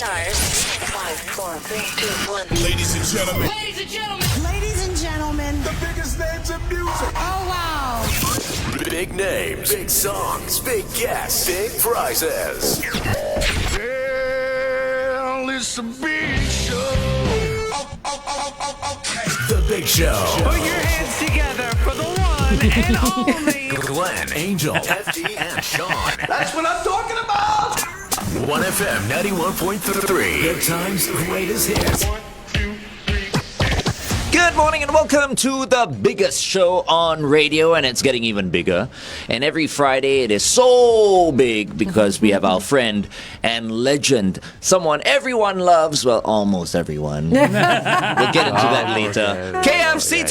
stars. 5, 4, 3, 2, 1. Ladies and gentlemen. Ladies and gentlemen. Ladies and gentlemen. The biggest names in music. Oh, wow. Big names, big songs, big guests, big prizes. Well, it's a big show. Okay. The Big Show. Put your hands together for the one and only Glenn, Angel, FD, and Sean. That's what I'm talking about. 1FM 91.3. Good times, greatest hits. Good morning and welcome to the biggest show on radio, and it's getting even bigger. And every Friday it is so big because we have our friend and legend, someone everyone loves, well, almost everyone. We'll get into that later. KFC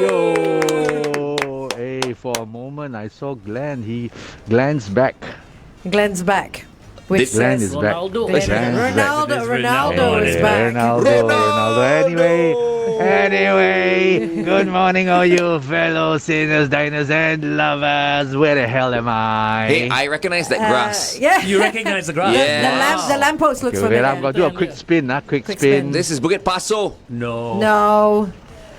Yo, hey, for a moment I saw Glenn. Glenn's back. Glenn's back. Which Glenn says is back. Ronaldo Glenn's back. Ronaldo is back. Ronaldo. Anyway, good morning, all you fellow sinners, diners, and lovers. Where the hell am I? Hey, I recognize that grass. Yeah. You recognize the grass? Yeah. The lamppost looks Okay, wait, I'm familiar. going to do a quick spin. Quick Quick spin. spin. This is Bukit Paso. No.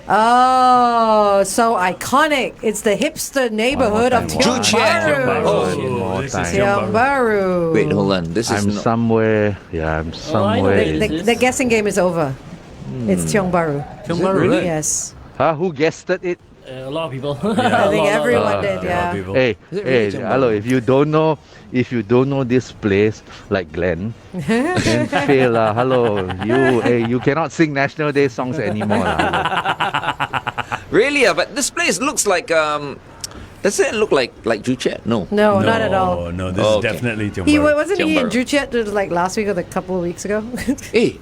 Oh, so iconic. It's the hipster neighborhood of Tiong Bahru. One Oh, more this is time. Tiong Bahru. Wait, hold on. This is I'm somewhere. Yeah, I'm somewhere. The guessing game is over. It's Tiong Bahru. Tiong Bahru, right? Yes. Who guessed it? A lot of people. I think everyone did, yeah. Hey, really Tiong hello. Bahru? If you don't know this place, like Glenn, then fail. Hello, you cannot sing National Day songs anymore. Really? But this place looks like does it look like Juchet? No. No, not at all. No, this Oh, is okay. definitely Tiong He Bahru. wasn't he Tiong in Bahru. Juchet like last week or a couple of weeks ago. Hey,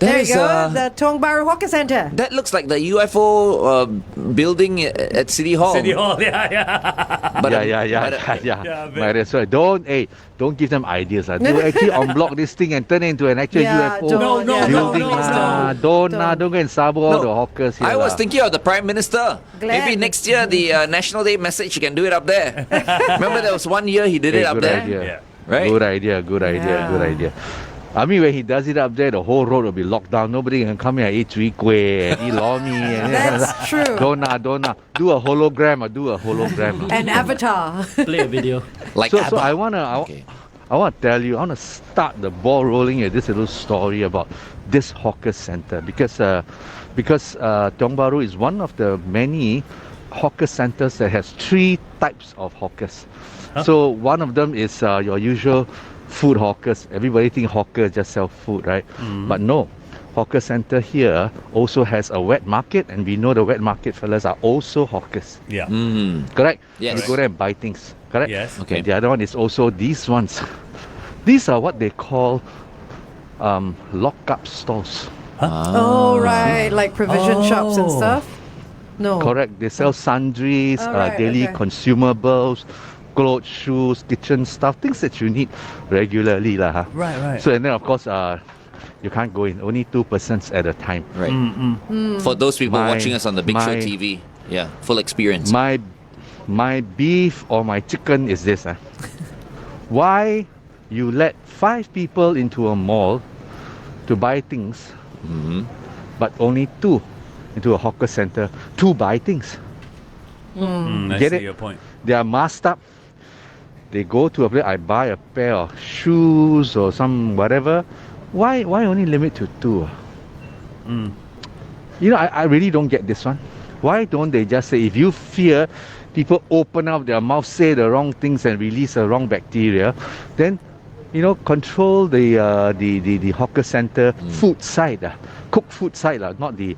There that you go, the Tiong Bahru Hawker Centre. that looks like the UFO building at City Hall. City Hall, yeah. But, Yeah. but- Might as well. Don't give them ideas. Do actually unblock this thing and turn it into an actual Yeah, UFO don't, No, yeah, building. don't. Don't go and sabo all the hawkers here. I was thinking of the Prime Minister. Glenn. Maybe next year the National Day message you can do it up there. Remember there was one year he did it up good there, idea. Yeah. right? Good idea. I mean, when he does it up there, the whole road will be locked down. Nobody can come here and eat chwee kueh and eat lor mee. That's true. Don't. Do a hologram. An avatar. Play a video. Like So ABBA. I wanna tell you, I wanna start the ball rolling with this little story about this hawker center because Tiong Bahru is one of the many hawker centers that has 3 types of hawkers. So one of them is your usual food hawkers. Everybody think hawkers just sell food, right? But no. Hawker center here also has a wet market, and we know the wet market fellas are also hawkers. Yeah. Correct? Yes. You go there and buy things. Correct? Yes. Okay. And the other one is also these ones. These are what they call lock-up stores. Oh, right. Like provision shops and stuff? No. Correct. They sell sundries, Alright, daily okay. consumables, clothes, shoes, kitchen stuff, things that you need regularly. Right. So, and then of course, you can't go in. Only 2 persons at a time. Right. For those people My- watching us on the Big Show my- TV, yeah, full experience. My beef or my chicken is this. Why you let 5 people into a mall to buy things, but only 2 into a hawker center to buy things? I Get see it? your point. They are masked up. They go to a place, I buy a pair of shoes or some whatever. Why only limit to 2? You know, I really don't get this one. Why don't they just say, if you fear people open up their mouth, say the wrong things and release the wrong bacteria, then, you know, control the hawker center food side, cooked food side, not the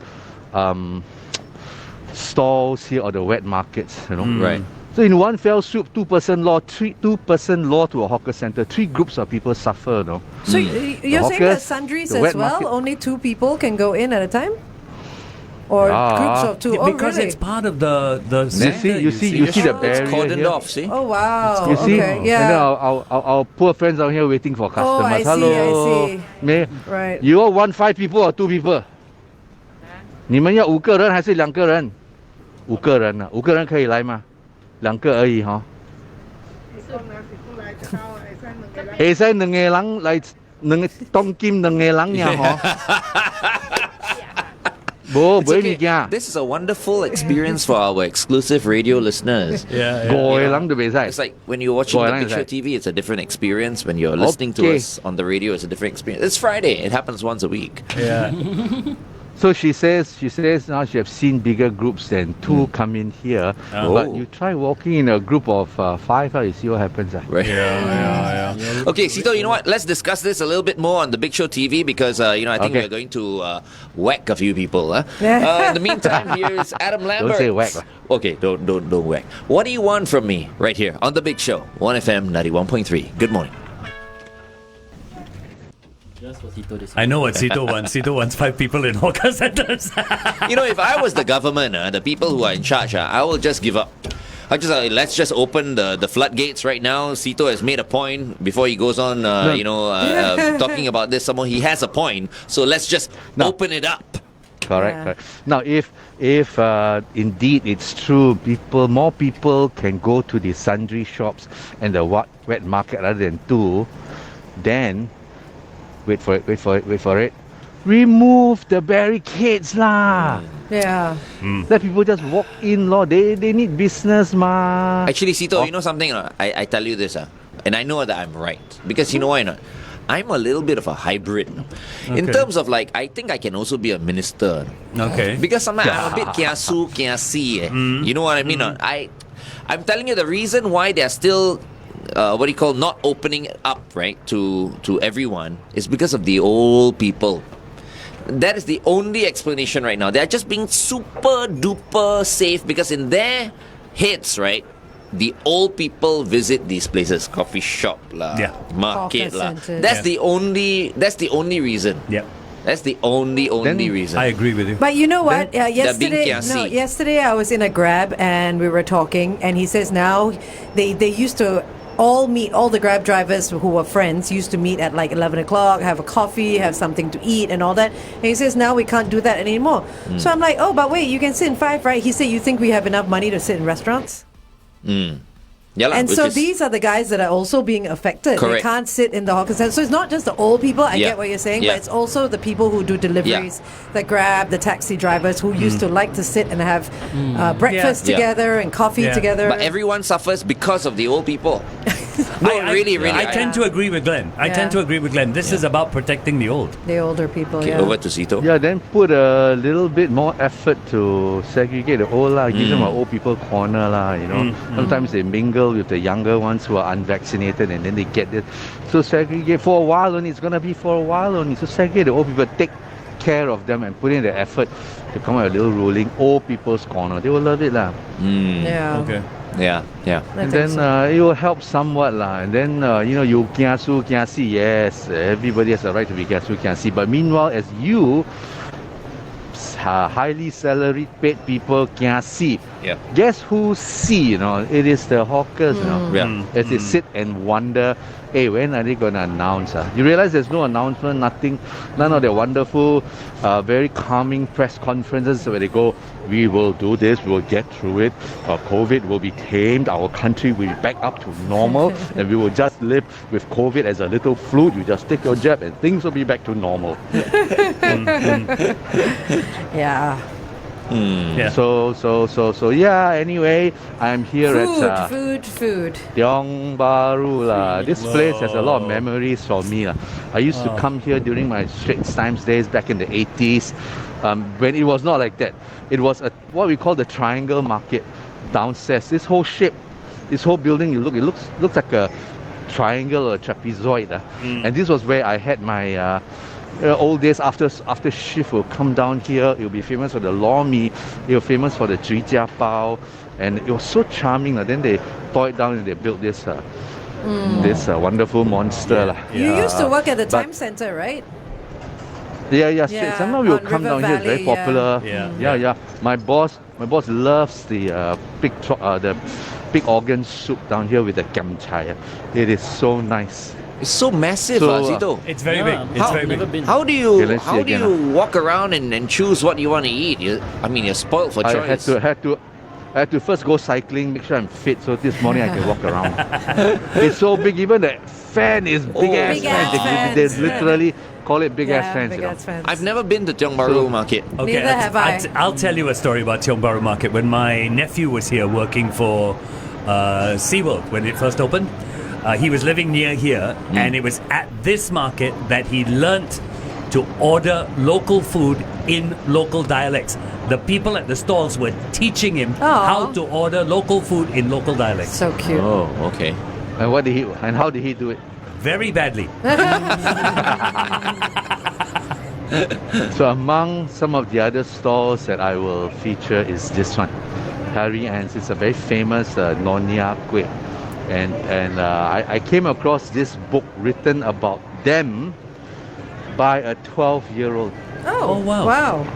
stalls here or the wet markets, you know. Right. So in one fell swoop, 2-person law, 2-person law to a hawker center, 3 groups of people suffer, no? So you're saying that hawkers, sundries the as wet well? market. Only 2 people can go in at a time? Or groups of 2? Oh, Because really? it's part of the center, You see the It's barrier cordoned here? off, see? Oh, wow. You see? Okay, And then yeah. our poor friends out here waiting for customers. I see, Hello. I see. May Right. you all want 5 people or 2 people? 你们要5个人还是2个人？5个人啊，5个人可以来吗？2个而已哈。会使2个人来 Tong Kim Nenge Lang nha ho. Bo, It's okay. This is a wonderful experience for our exclusive radio listeners. Goi lang the beside. It's like when you're watching the picture TV, it's a different experience. When you're listening to us on the radio, it's a different experience. It's Friday. It happens once a week. Yeah. So she says now she have seen bigger groups than two come in here. But you try walking in a group of 5, you see what happens. Right. Yeah. Okay, Sito, you know what? Let's discuss this a little bit more on the Big Show TV because, I think we're going to whack a few people. In the meantime, here's Adam Lambert. Don't say whack. Okay, don't whack. What do you want from me right here on the Big Show? 1FM 91.3. Good morning. I know what Sito wants. Sito wants 5 people in hawker centers. If I was the government, the people who are in charge, I will just give up. Let's just open the floodgates right now. Sito has made a point before he goes on, talking about this. He has a point. So let's just open it up. Correct. Now, if indeed it's true, more people can go to the sundry shops and the wet market rather than 2, then wait for it. Remove the barricades lah. Yeah. Let people just walk in law. They need business ma. Actually, Sito, you know something? I tell you this, and I know that I'm right. Because you know why not? I'm a little bit of a hybrid. In terms of I think I can also be a minister. Okay. Because sometimes I'm a bit kiasu, kiasi. You know what I mean? I'm telling you the reason why they're still not opening it up, right, to everyone is because of the old people. That is the only explanation right now. They're just being super duper safe because in their heads, right, the old people visit these places, coffee shop lah, market lah. That's the only reason. Yeah. That's the only reason. I agree with you. But you know what? Yesterday I was in a Grab and we were talking, and he says now they used to all the Grab drivers who were friends used to meet at 11 o'clock, have a coffee, have something to eat and all that. And he says now we can't do that anymore. So I'm like, but wait, you can sit in 5, right? He said, you think we have enough money to sit in restaurants? And so these are the guys that are also being affected. Correct. They can't sit in the hawker center. So it's not just the old people, I get what you're saying, but it's also the people who do deliveries, the Grab, the taxi drivers who used to like to sit and have breakfast together and coffee together. But everyone suffers because of the old people. I tend to agree with Glenn. This is about protecting the old. The older people, Okay, over to Sito. Yeah, then put a little bit more effort to segregate the old lah. Give them an old people corner lah. Sometimes they mingle with the younger ones who are unvaccinated, and then they get this. So segregate for a while only. It's gonna be for a while only. So segregate the old people. Take care of them and put in the effort to come out a little ruling old people's corner. They will love it lah. Yeah. Okay. Yeah. And then it will help somewhat lah. And then you kiasu kiasi. Yes, everybody has a right to be kiasu kiasi. But meanwhile, as you highly salaried paid people kiasi, guess who see? It is the hawkers. As they sit and wonder, hey, when are they going to announce? You realize there's no announcement, nothing, none of their wonderful, very calming press conferences where they go, we will do this, we will get through it, COVID will be tamed, our country will be back up to normal, and we will just live with COVID as a little flu. You just take your jab and things will be back to normal. Yeah. So anyway, I'm here at food. Tiong Bahru lah. This place has a lot of memories for me lah. I used to come here during my Straits Times days back in the 80s, when it was not like that. It was what we call the triangle market downstairs. This whole building, it looks like a triangle or a trapezoid. And this was where I had my old days after shift will come down here. It will be famous for the lor mee. It was famous for the zhui jia bao, and it was so charming. Then they tore it down and they built this wonderful monster. You used to work at the Time Centre, right? Yeah. Sometimes we will come down here. It's very popular. Yeah. My boss loves the big organ soup down here with the giam chai. It is so nice. It's so massive, Sito. It's very big. It's very big. How do you walk around and choose what you want to eat? You're spoiled for choice. I had to first go cycling, make sure I'm fit, so this morning I can walk around. It's so big, even the fan is big ass Big fan. ass They fans. literally call it big ass Yeah, fans. big you know. ass fans. I've never been to Tiong Bahru Market. Okay, Neither have I. I'll tell you a story about Tiong Bahru Market. When my nephew was here working for SeaWorld when it first opened, he was living near here, and it was at this market that he learnt to order local food in local dialects. The people at the stalls were teaching him how to order local food in local dialects. So cute. Oh, okay. And how did he do it? Very badly. So among some of the other stalls that I will feature is this one, Harry Ann's. It's a very famous Nonya Kueh, and I came across this book written about them by a 12-year-old. Oh, wow. Wow.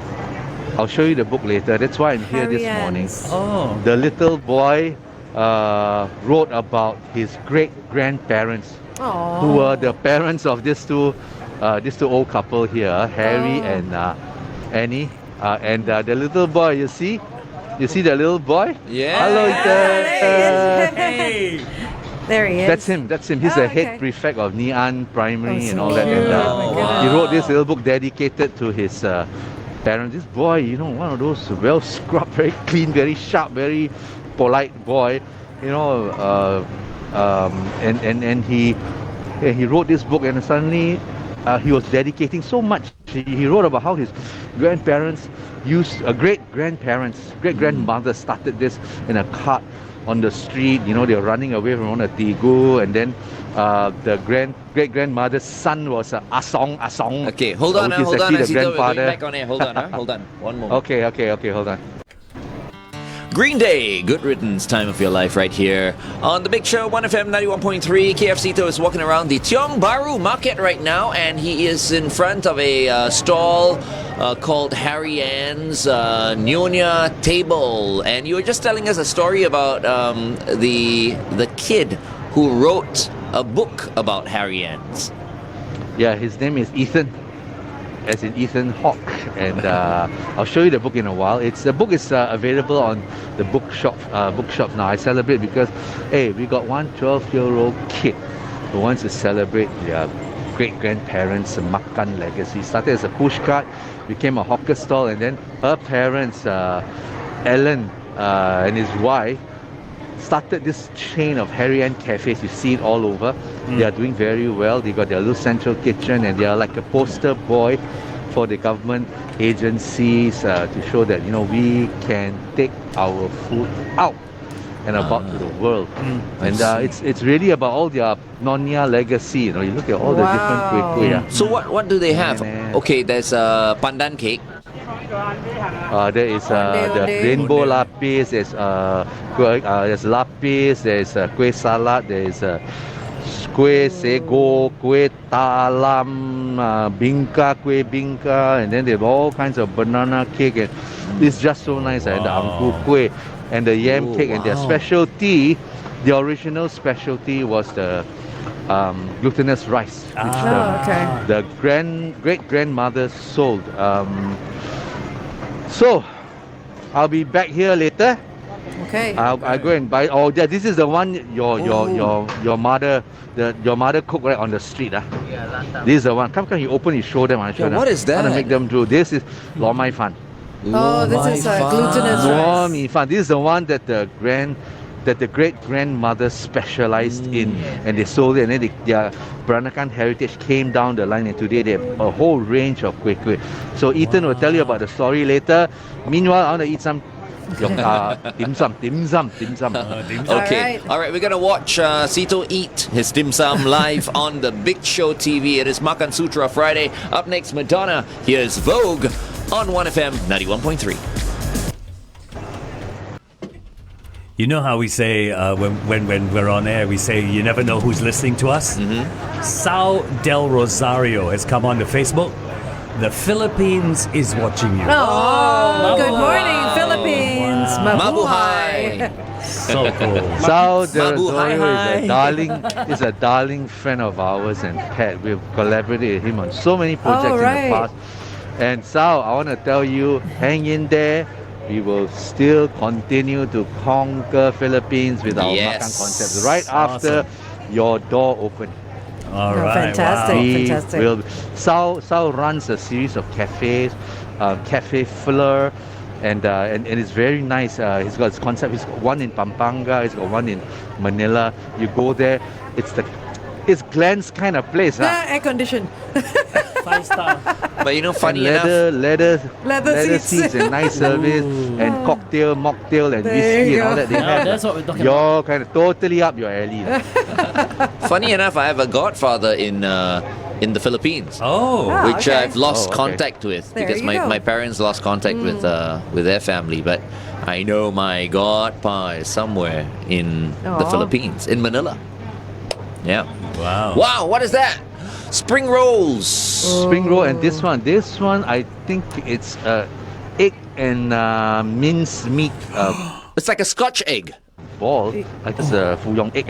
I'll show you the book later. That's why I'm here Harry this morning. Ann's. Oh. The little boy wrote about his great-grandparents, Aww. who were the parents of these two old couple here, Harry and Annie. And the little boy, you see the little boy? Yeah. Hello, Ethan. Hey. There he is. That's him. He's the head okay. prefect of Ngee Primary Oh, and all so that. cute. And Oh, my goodness. he wrote this little book dedicated to his parents. This boy, one of those well scrubbed, very clean, very sharp, very polite boy. And he wrote this book, and suddenly he was dedicating so much. He wrote about how his grandparents great-grandmother started this in a cart on the street. They were running away from one of Tigu, and then the great-grandmother's son was Asong. Okay, hold on, which is hold on. actually the Asito, we're going grandfather. back on air. Hold on, hold on. One moment. Okay, hold on. Green Day, Good Riddance, Time of Your Life right here on The Big Show, 1FM 91.3. KFC is walking around the Tiong Bahru Market right now, and he is in front of a stall called Harry Ann's Nyonya Table. And you were just telling us a story about the kid who wrote a book about Harry Ann's. Yeah, his name is Ethan, as in Ethan Hawke, and I'll show you the book in a while. The book is available on the bookshops now. I celebrate because, hey, we got one 12-year-old kid who wants to celebrate their great-grandparents' makan legacy. Started as a pushcart, became a hawker stall, and then her parents, Ellen and his wife, started this chain of Harry Ann cafes. You see it all over. They are doing very well. They got their little central kitchen, and they are like a poster boy for the government agencies to show that we can take our food out and about to the world. And it's really about all their Nonya legacy. You look at all the different kueh. So what do they have? Okay, there's pandan cake. There is the rainbow lapis. There's lapis. There's kueh salad. There's kueh sego, kueh talam, kueh bingka, and then they have all kinds of banana cake. And it's just so nice. And the angku kueh and the yam cake, and their specialty, the original specialty was the glutinous rice, which the great-grandmother sold. So, I'll be back here later. Okay. I'll go and buy. Oh, yeah, this is the one your mother cooked right on the street. This is the one. Come, you open, you show them. What is that? I want to make them do. This is lo mai fan. Oh, this is glutinous Lo rice. mi fan. This is the one that the great-grandmother specialized in, and they sold it, and then their Peranakan heritage came down the line, and today they have a whole range of kueh. So Ethan will tell you about the story later. Meanwhile, I want to eat some dim sum. Okay, all right, we're gonna watch Sito eat his dim sum live on the Big Show TV. It is Makansutra Friday. Up next, Madonna. Here's Vogue on 1FM 91.3. You know how we say when we're on air, we say you never know who's listening to us? Sao del Rosario has come on to Facebook. The Philippines is watching you. Oh, good morning, Philippines. Mabuhay. So cool. Sao del Rosario is a darling friend of ours and pet. We've collaborated with him on so many projects in the past. And Sao, I want to tell you, hang in there. We will still continue to conquer Philippines with our Makan concept right after your door open. All Oh, right. fantastic. Wow. We Fantastic. will. Sal runs a series of cafes, Cafe Fleur, and it's very nice. He's got his concept. He's got one in Pampanga. He's got one in Manila. You go there, it's Glenn's kind of place. Air conditioned. 5-star. But you know, funny And enough, leather seats. seats and nice service and cocktail, mocktail and There whiskey you and all go. that. They Yeah, have that's what we're talking your kind of totally up your alley. funny enough, I have a godfather in the Philippines. Oh. Ah. Which okay. I've lost Oh, okay. contact with There because you go. my parents lost contact with their family. But I know my godpa is somewhere in the Aw. Philippines, in Manila. Yeah. Wow. Wow, what is that? Spring rolls. Spring roll and this one I think it's egg and minced meat It's like a Scotch egg. ball. Like it's a fuyong egg.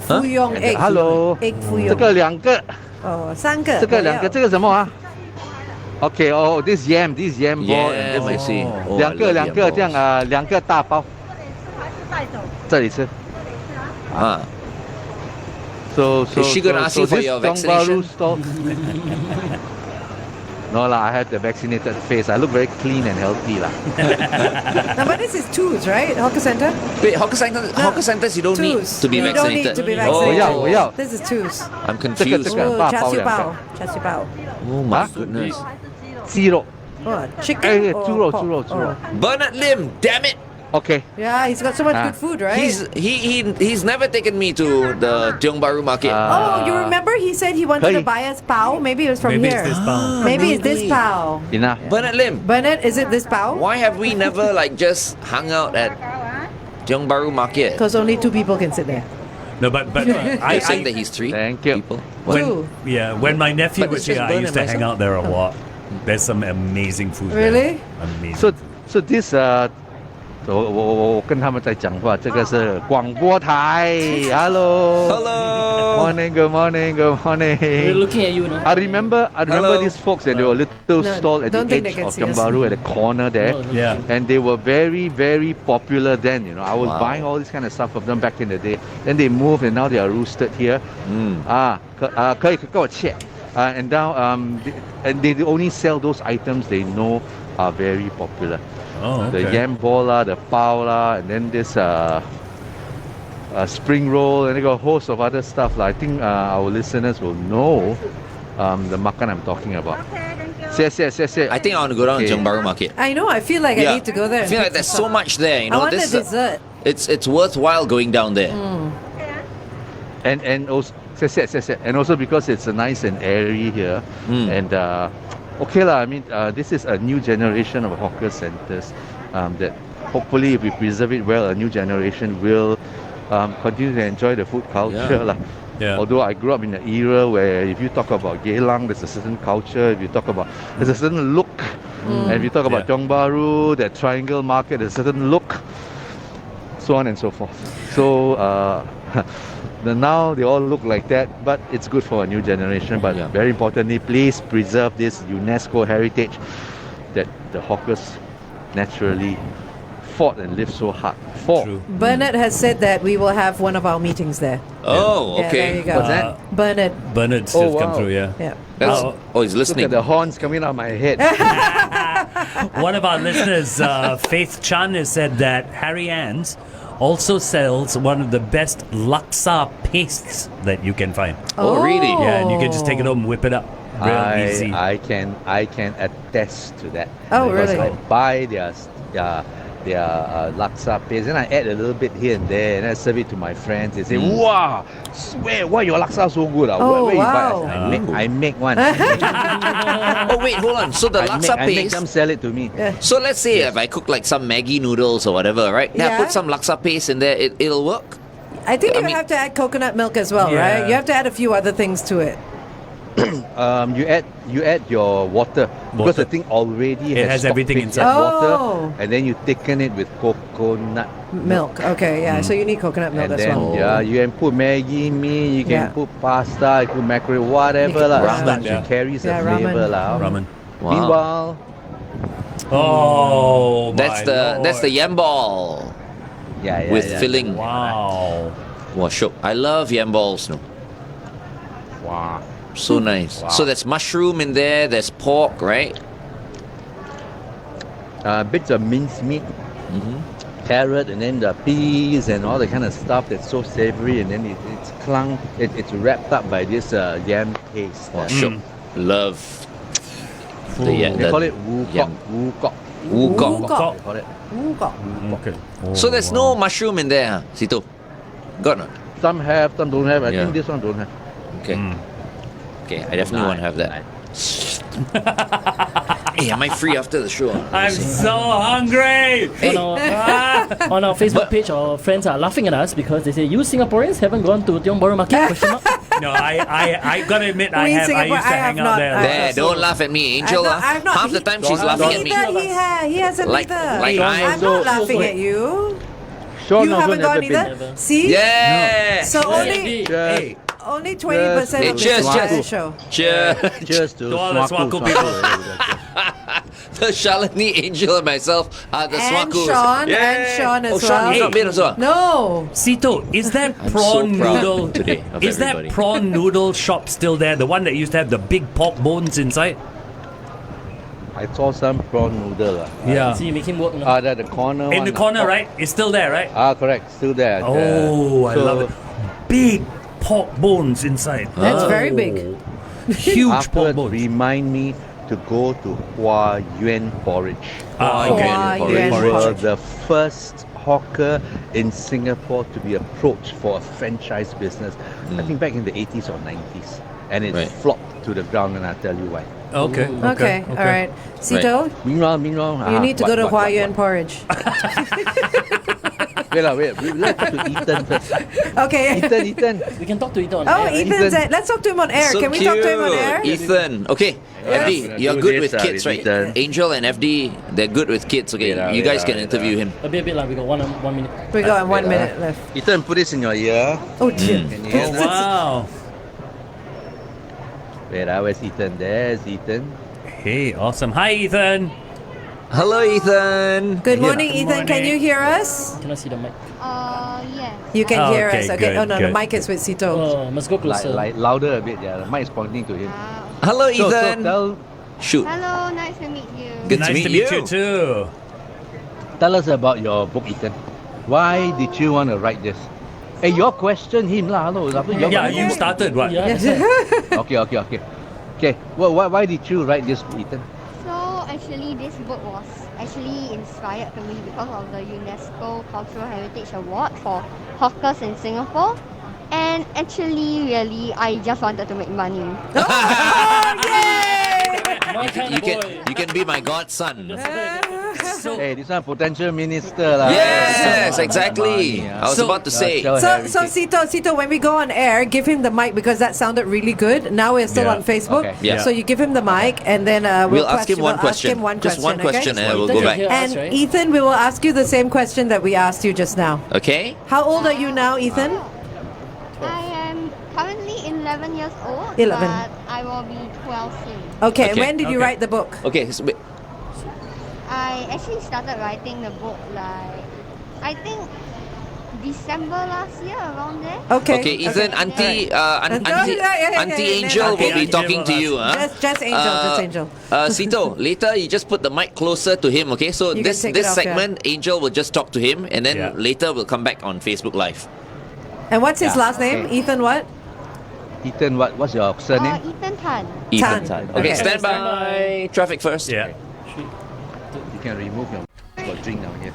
Fuyong egg. Hello. Egg 这 fuyong. 个两个，哦，三个。这个两个，这个什么啊？Okay, oh, this yam ball and Yeah, I this see. is Oh, 两 I 个 love 两个 yam 这样 balls. 两个大包，这里吃。 Ah. So Is she gonna ask you for this your Tiong Bahru vaccination? stall. No lah, I have the vaccinated face. I look very clean and healthy lah. No, but this is twos, right? Hawker center. Wait, hawker centers, you don't need Twos. to be You don't need vaccinated. to be Oh, vaccinated. 我要 This is twos. I'm confused. 这个 Oh, 大 char 包 siu 两个 bao. Char siu bao. Oh my Huh? goodness. 鸡肉， Oh, 哎 chicken. or 猪肉 pork? 猪肉猪肉 Oh. Bernard Lim, damn it!，OK， Yeah, he's got so much Ah. good food, right? He's never taken me to the Tiong Bahru market. Oh, you remember he said he wanted to Hey. buy us pao? Maybe it was from Maybe here. it's this pound. Maybe it's this maybe. pao. enough. Bernard Lim, Bernard, is it this pao? why have we never like just hung out at Tiong Bahru market? Because only two people can sit there. No, but Are you saying that he's three Thank you. people? Two. when my nephew But was it's just here, I Bernard used to and hang myself. out there a lot. There's some amazing food Really? there. Amazing. So this 我跟他们在讲话，这个是广播台。Hello. Hello. Morning, good morning, good We're morning. looking at you now. I remember Hello. these folks and they were a little No, stall at the don't think they edge can of see Tiong us. Bahru at the corner there. No, no. Yeah. And they were very, very popular then. You know, I was Wow. buying all this kind of stuff of them back in the day. Then they moved and now they are roosted here. 可以跟我切。And now and they only sell those items they know are very popular. Oh, The okay. yam ball lah, the pao lah, and then this spring roll, and they got a host of other stuff lah. I think our listeners will know the makan I'm talking about. 谢谢。 I think I want to go down to Okay. Tiong Bahru market. I know. I feel like I need to go there. I feel and like pick there's some so up. much there. You I know, want the this dessert. it's worthwhile going down there. And also, 谢谢. And also because it's nice and airy here, and okay lah. I mean, this is a new generation of hawker centers that hopefully, if we preserve it well, a new generation will continue to enjoy the food culture Yeah. lah. Yeah. Although I grew up in an era where if you talk about Geylang, there's a certain culture. If you talk about, there's a certain look. And if you talk about Yeah. Tiong Bahru, that triangle market, there's a certain look. So on and so forth. So now they all look like that, but it's good for a new generation. But Yeah. very importantly, please preserve this UNESCO heritage that the hawkers naturally fought and lived so hard for. True. Bernard has said that we will have one of our meetings there. Oh, Yeah, there you okay. go. What's that? Bernard. Bernard's Oh, just come wow. through, yeah. Yeah. That's, he's Look listening. at the horns coming out of my head. One of our listeners, Faith Chan, has said that Harry Ann's also sells one of the best laksa pastes that you can find. Oh, really? Yeah, and you can just take it home and whip it up. Real easy. I can attest to that. Oh, because really? I buy their laksa paste, and I add a little bit here and there, and I serve it to my friends. They say, "Wow, why your laksa so good? Oh, where you buy?" wow. I make one. Oh, wait, hold on. So the laksa I make paste. them sell it to me. So let's say if I cook like some Maggi noodles or whatever, right? Then I Yeah. put some laksa paste in there. It'll work. I think I you mean- have to add coconut milk as well, Yeah. right? You have to add a few other things to it. You add your water because Water. the thing already It has stock everything fixed inside. water, Oh. and then you thicken it with coconut Milk. Okay, yeah. So you need coconut milk and as then well. yeah, you can put Maggi mee, you can Yeah. put pasta, you put macaroni, whatever can- lah. Ramen. Starch, Yeah. it carries the Yeah, ramen. flavor lah. Ramen. Wow. Meanwhile, Oh, That's the yam ball yeah, with yeah. filling. Wow. Wow, shook. I love yam balls. No. Wow. So nice. Wow. So there's mushroom in there, there's pork, right? Bits of minced meat, carrot, and then the peas and all the kind of stuff that's so savory, and then it's wrapped up by this yam paste. Wow, sure. Love They call it yam. wukok. Wukok. They call it. Okay. So there's no mushroom in there, huh, Sito? Got no? Some have, some don't have. I Yeah. think this one don't have. Okay. Okay, I definitely want to have that. Hey, am I free after the show? I'm so hungry. On our Facebook page, our friends are laughing at us because they say, you Singaporeans haven't gone to Tiong Bahru Market? Question mark? No, I gotta admit, I We in have. I Singapore, used to I have hang out not, there. There, don't laugh at me, Angel. I've not- Half the time she's laughing at me. He hasn't Like- either. like I'm I- not laughing at you. Sean You also haven't never gone been. either? See? Yeah! So only Hey, only 20% of Cheers, this entire cheers. show. Cheers. Cheers to all the Swaku people. The Shalini, Angel, and myself are the And Swakus. Sean, Yeah. and Sean as Oh, Sean, well. you've not been as well? No. Sito, is that I'm prawn so proud noodle today of Is everybody. that prawn noodle shop still there? The one that used to have the big pork bones inside? I saw some prawn noodle. Yeah. See, you make him work now. The corner In one. the corner, right? It's still there, right? Correct. Still there. Oh, I love it. Big pork bones inside. That's very big. Huge pork Afterwards, bones. remind me to go to Hua Yuan Porridge. Okay. Hua They Yuan were Porridge. the first hawker in Singapore to be approached for a franchise business. I think back in the 80s or 90s. And it Right. flopped to the ground, and I'll tell you why. Okay. Okay, all right. Sito, Meanwhile, you need to go to Hua Yuan Porridge. Wait. Let's talk to Ethan first. Okay. Ethan. We can talk to Ethan on Oh, air, right? Ethan's let's talk to him on air. So Can we cute. talk to him on air? Ethan. Okay. FD, Gonna you're do good this, with kids, with right? Ethan. Angel and FD, they're good with kids. Okay, Wait, you guys wait, can wait, interview him. A bit like we got one minute. We got 1 minute left. Ethan, put this in your ear. Oh, dear. Can you hear Oh, that? wow. Wait, where's Ethan? There's Ethan. Hey, awesome. Hi, Ethan. Hello, Ethan. Good morning, Good Ethan. Can morning. you hear us? Can I see the mic? Yes. You can Oh, hear okay, us. Okay. good, Oh no, good. the mic is with Sito. Oh, must go closer. Like louder a bit. Yeah, the mic is pointing to him. Hello, So Ethan. Shoot. Hello, nice to meet you. Good nice to meet you you. too. tell us about your book, Ethan. Why did you want to write this? Hey, your question him lah. Hello. Yeah, you started what? Yeah, that's right. Okay. Well, why did you write this book, Ethan? So actually, this book was actually inspired to me because of the UNESCO Cultural Heritage Award for hawkers in Singapore. And actually, really, I just wanted to make money. My kind You of can boy. you can be my godson. Hey, this one potential minister lah. Yes, exactly. I was So- about to say. So Sito, when we go on air, give him the mic because that sounded really good. Now we're still Yeah. on Facebook, Okay. Yeah. so you give him the mic, and then We'll ask him one question. Ask him one Just one question, okay? and we'll Ethan go can back. hear And us, right? Ethan, we will ask you the same question that we asked you just now. Okay. How old are you now, Ethan? I am currently 11 years old, 11. but I will be 12 soon. Okay. Okay, When did you okay. write the book? Okay. So, wait. I actually started writing the book like, I think December last year, around there. Okay. Okay, Ethan, Auntie, Yeah. Auntie Angel will be Okay, talking to you. Huh? Just Angel. Sito, later you just put the mic closer to him, okay? So You can this take it off, segment, Angel will just talk to him, and then Yeah. later we'll come back on Facebook Live. And what's his Yeah, last name? okay. Ethan what? Ethan, what's your surname? Ethan Tan. Ethan Tan. Tan. Okay, Okay. stand by. Traffic first. Yeah. You can remove your got drink down here.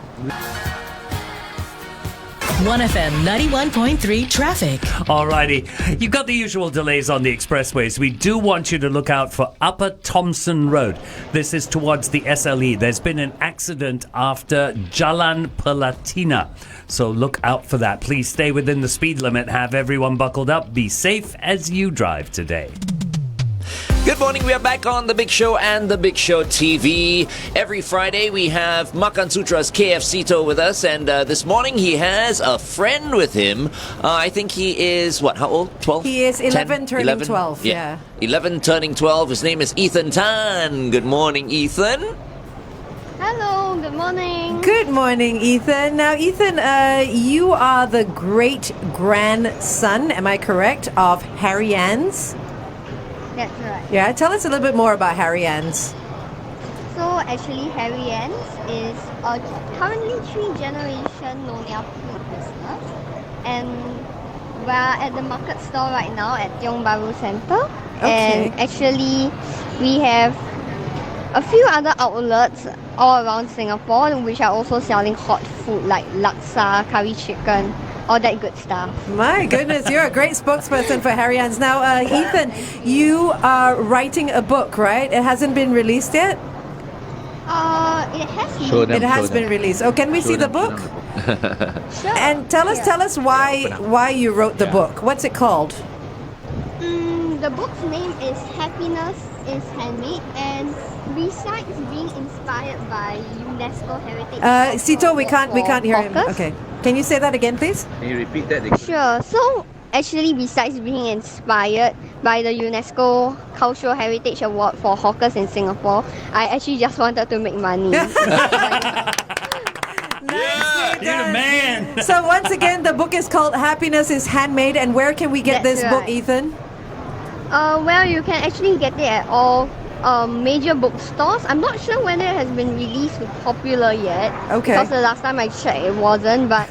1FM 91.3 traffic. Alrighty. You've got the usual delays on the expressways. We do want you to look out for Upper Thompson Road. This is towards the SLE. There's been an accident after Jalan Pelatina. So look out for that. Please stay within the speed limit. Have everyone buckled up. Be safe as you drive today. Good morning. We are back on The Big Show and The Big Show TV. Every Friday we have Makansutra's KFCito with us, and this morning he has a friend with him. I think he is, what, how old? 12? He is 11 10? turning 11? 12, yeah. 11 turning 12. His name is Ethan Tan. Good morning, Ethan. Hello, Good morning. Good morning, Ethan. Now, Ethan, you are the great-grandson, am I correct, of Harry Ann's? That's right. Yeah, tell us a little bit more about Harry Ann's. So actually, Harry Ann's is a currently 3-generation Nyonya food business, and we're at the market store right now at Tiong Bahru Center. Okay. And actually, we have a few other outlets all around Singapore which are also selling hot food like laksa, curry chicken, all that good stuff. My goodness, you're a great spokesperson for Harry Ann's. Now, Ethan, you are writing a book, right? It hasn't been released yet? It has Show been. them. It has been released. Oh, can we see the book? Sure. And tell us why you wrote the book. What's it called? The book's name is Happiness is Handmade, and besides being inspired by UNESCO Heritage Sito, we can't hear him. hawkers. Okay. Can you say that again, please? Can you repeat that? Sure. So actually, besides being inspired by the UNESCO Cultural Heritage Award for hawkers in Singapore, I actually just wanted to make money. You're the man. So once again, the book is called Happiness is Handmade, and where can we get That's this book, right. Ethan? Well, you can actually get it at all major bookstores. I'm not sure whether it has been released with Popular yet. Okay. Because the last time I checked, it wasn't. But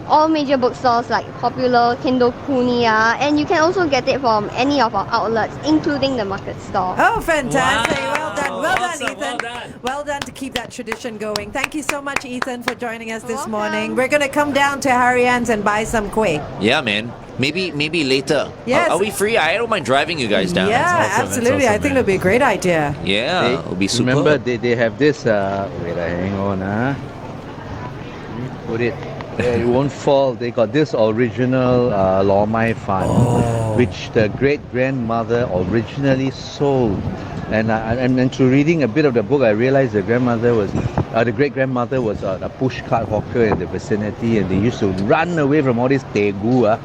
all major bookstores like Popular, Kinokuniya, and you can also get it from any of our outlets, including the market store. Oh, fantastic. Wow. Well done, Awesome. Ethan. Well done. Well done to keep that tradition going. Thank you so much, Ethan, for joining us this Welcome. morning. We're going to come down to Harry Ann's and buy some kueh. Yeah, man. Maybe later. Yes. Are we free? I don't mind driving you guys down. Yeah, That's awesome. absolutely. That's I awesome, think man. it'll be a great idea. Yeah, it'll be super. Remember, they have this. Wait, hang on. Put it. It won't fall. They got this original Lo Mai Fan, which the great grandmother originally sold. And through reading a bit of the book, I realized the great grandmother was a pushcart hawker in the vicinity, and they used to run away from all these tegu.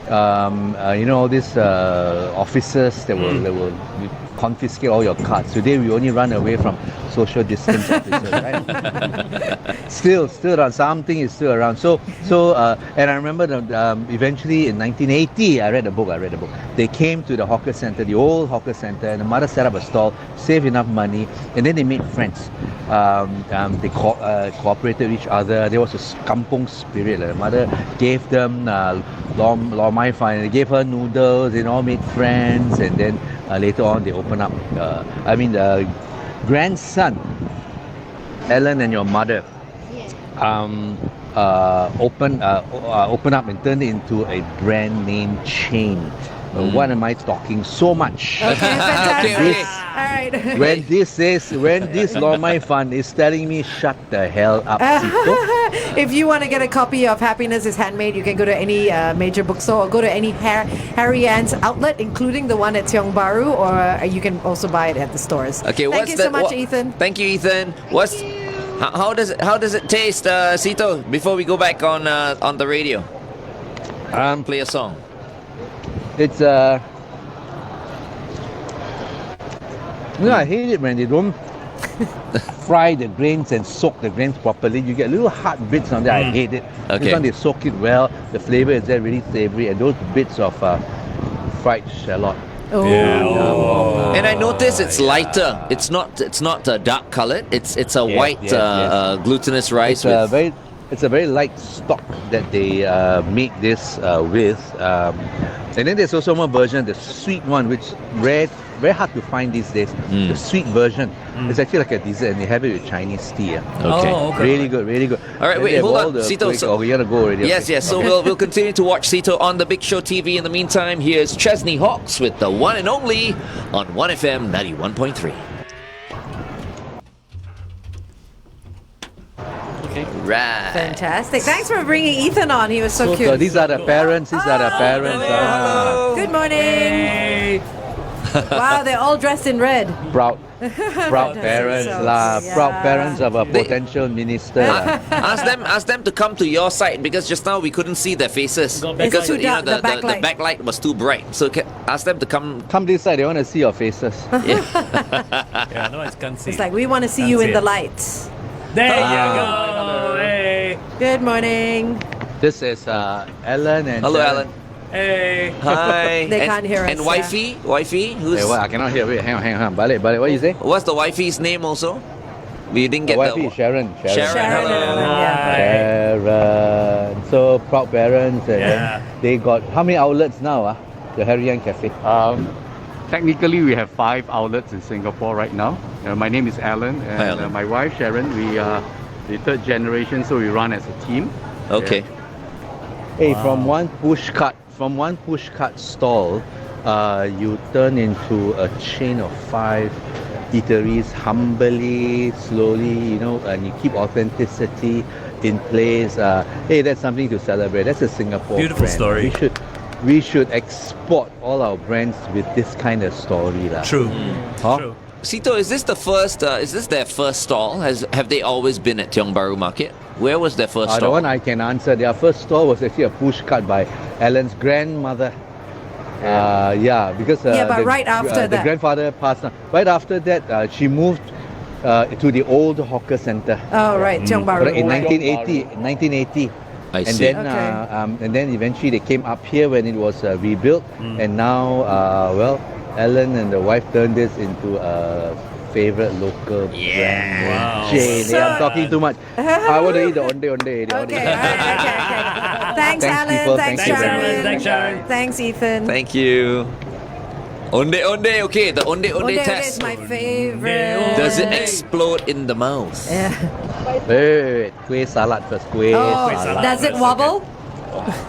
All these officers that will confiscate all your cards. Today we only run away from social distance officers, right? Still around. Something is still around. So, and I remember eventually in 1980, I read a book. They came to the hawker center, the old hawker center, and the mother set up a stall, saved enough money, and then they made friends. They cooperated with each other. There was a kampung spirit. The mother gave them Lo Mai Fan. They gave her noodles. They all made friends, and then later on they opened up. The grandson, Ellen, and your mother, opened up and turned it into a brand name chain. What am I talking so much? Okay, fantastic. Okay. All right. When this Lo Mai Fan is telling me shut the hell up, Sito. If you want to get a copy of Happiness is Handmade, you can go to any major bookstore or go to any Harry Ann's outlet, including the one at Tiong Bahru, or you can also buy it at the stores. Okay, Thank you so much, Ethan. Thank you, Ethan. How does it taste, Sito? Before we go back on the radio, play a song. It's I hate it when they don't fry the grains and soak the grains properly. You get little hard bits on there. I hate it. Okay. This one they soak it well. The flavor is there, really savory, and those bits of fried shallot. Oh. Yeah. And I notice it's lighter. It's not dark colored. It's a white glutinous rice. It's a very light stock that they make this with. And then there's also one version, the sweet one, which very hard to find these days. The sweet version. It's actually like a dessert, and they have it with Chinese tea. Okay. Oh, okay. Really good, really good. All right, And wait, they have hold all on, the Sito. quick- we gotta go already. Yes, okay. yes. So we'll continue to watch Sito on the Big Show TV. In the meantime, here's Chesney Hawks with the one and only on 1FM 91.3. Okay. Right. Fantastic. Thanks for bringing Ethan on. He was so cute. So these are the parents. Good morning. Wow, they're all dressed in red. Proud parents lah. Yeah. Proud parents of a potential minister. Ask them to come to your side, because just now we couldn't see their faces Got because too dark, the the backlight. backlight was too bright. So ask them to come. Come this side. They want to see your faces. Yeah, no, I can't see. It's like we want to see Can't you see in the it. lights. There you go. Hey. Good morning. This is Alan and Hello, Sharon. Alan. Hey. Hi. They can't hear us, And wifey? Wifey? Who's... Hey, what? I cannot hear. Wait, hang on. Balik. What you say? What's the wifey's name also? We didn't get Wifey, the... Sharon. Sharon. Hello. Sharon. So proud parents. Yeah. They got how many outlets now? The Herian Cafe. Technically, we have 5 outlets in Singapore right now. My name is Alan, and Hi, Alan. my wife Sharon. We are the 3rd generation, so we run as a team. Okay. Hey, from one push cart stall, you turn into a chain of 5 eateries, humbly, slowly, and you keep authenticity in place. Hey, that's something to celebrate. That's a Singapore Beautiful brand. story. We should export all our brands with this kind of story, lah. True. Huh? True. Sito, is this the first? Is this their first stall? Have they always been at Tiong Bahru Market? Where was their first The stall? one I can answer. Their first stall was actually a push cart by Alan's grandmother. Because but right after the that. grandfather passed on. Right after that, she moved to the old hawker center. Oh, right. Tiong Bahru. In 1980. I And see. then, and then eventually they came up here when it was rebuilt, and now, Alan and the wife turned this into a favorite local brand. Wow. Chain. I'm talking too much. I want to eat the onde. Okay. Thanks, Alan. people. Thanks, Thank you very Sharon. much. Thanks, Sharon. Thanks, Ethan. Thank you. Onde. Okay, the onde Onde test. is my favorite. Does it explode in the mouth? Yeah. Wait. Kueh salad first. Kueh salad. Does it wobble?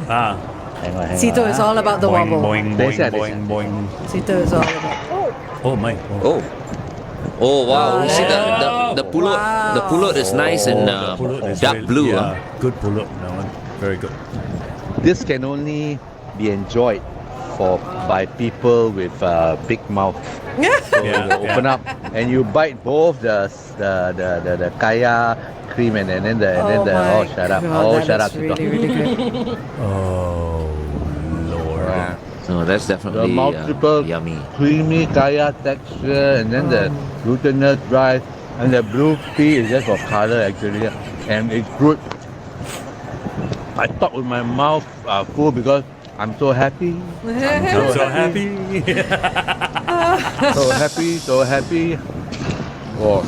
Ah. Hang on. Sito is all about the Boing, wobble. boing, There's boing, that, boing, boing. Sito is all about. Oh my. Oh wow! You see the pulut. Wow. The pulut is nice and Pulut is dark really- blue. Yeah, good pulut. That one. Very good. This can only be enjoyed by people with big mouth. So Yeah, you open up and you bite both the kaya cream and then the shut up. Shut up. Really, really good. Oh Lord. So that's The definitely multiple yummy. creamy kaya texture, and then the glutinous rice, and the blue pea is just for color actually, and it's good. I talk with my mouth full because I'm so happy. I'm so happy. So happy. Oh,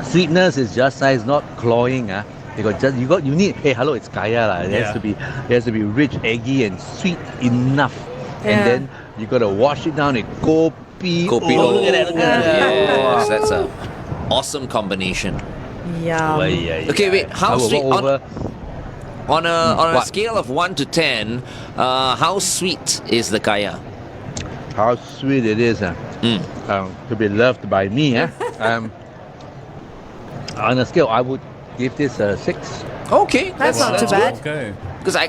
sweetness is just nice, not cloying. You need. Hey, hello, it's kaya lah. It has to be rich, eggy, and sweet enough. And then you gotta wash it down in kopi. Kopi. Oh, look at that. Yes, that's a awesome combination. Yum. Okay, wait. How sweet? On a What? scale of 1 to 10, how sweet is the kaya? How sweet it is to be loved by me. On a scale, I would give this a 6. Okay, That's not too bad. Okay. Because I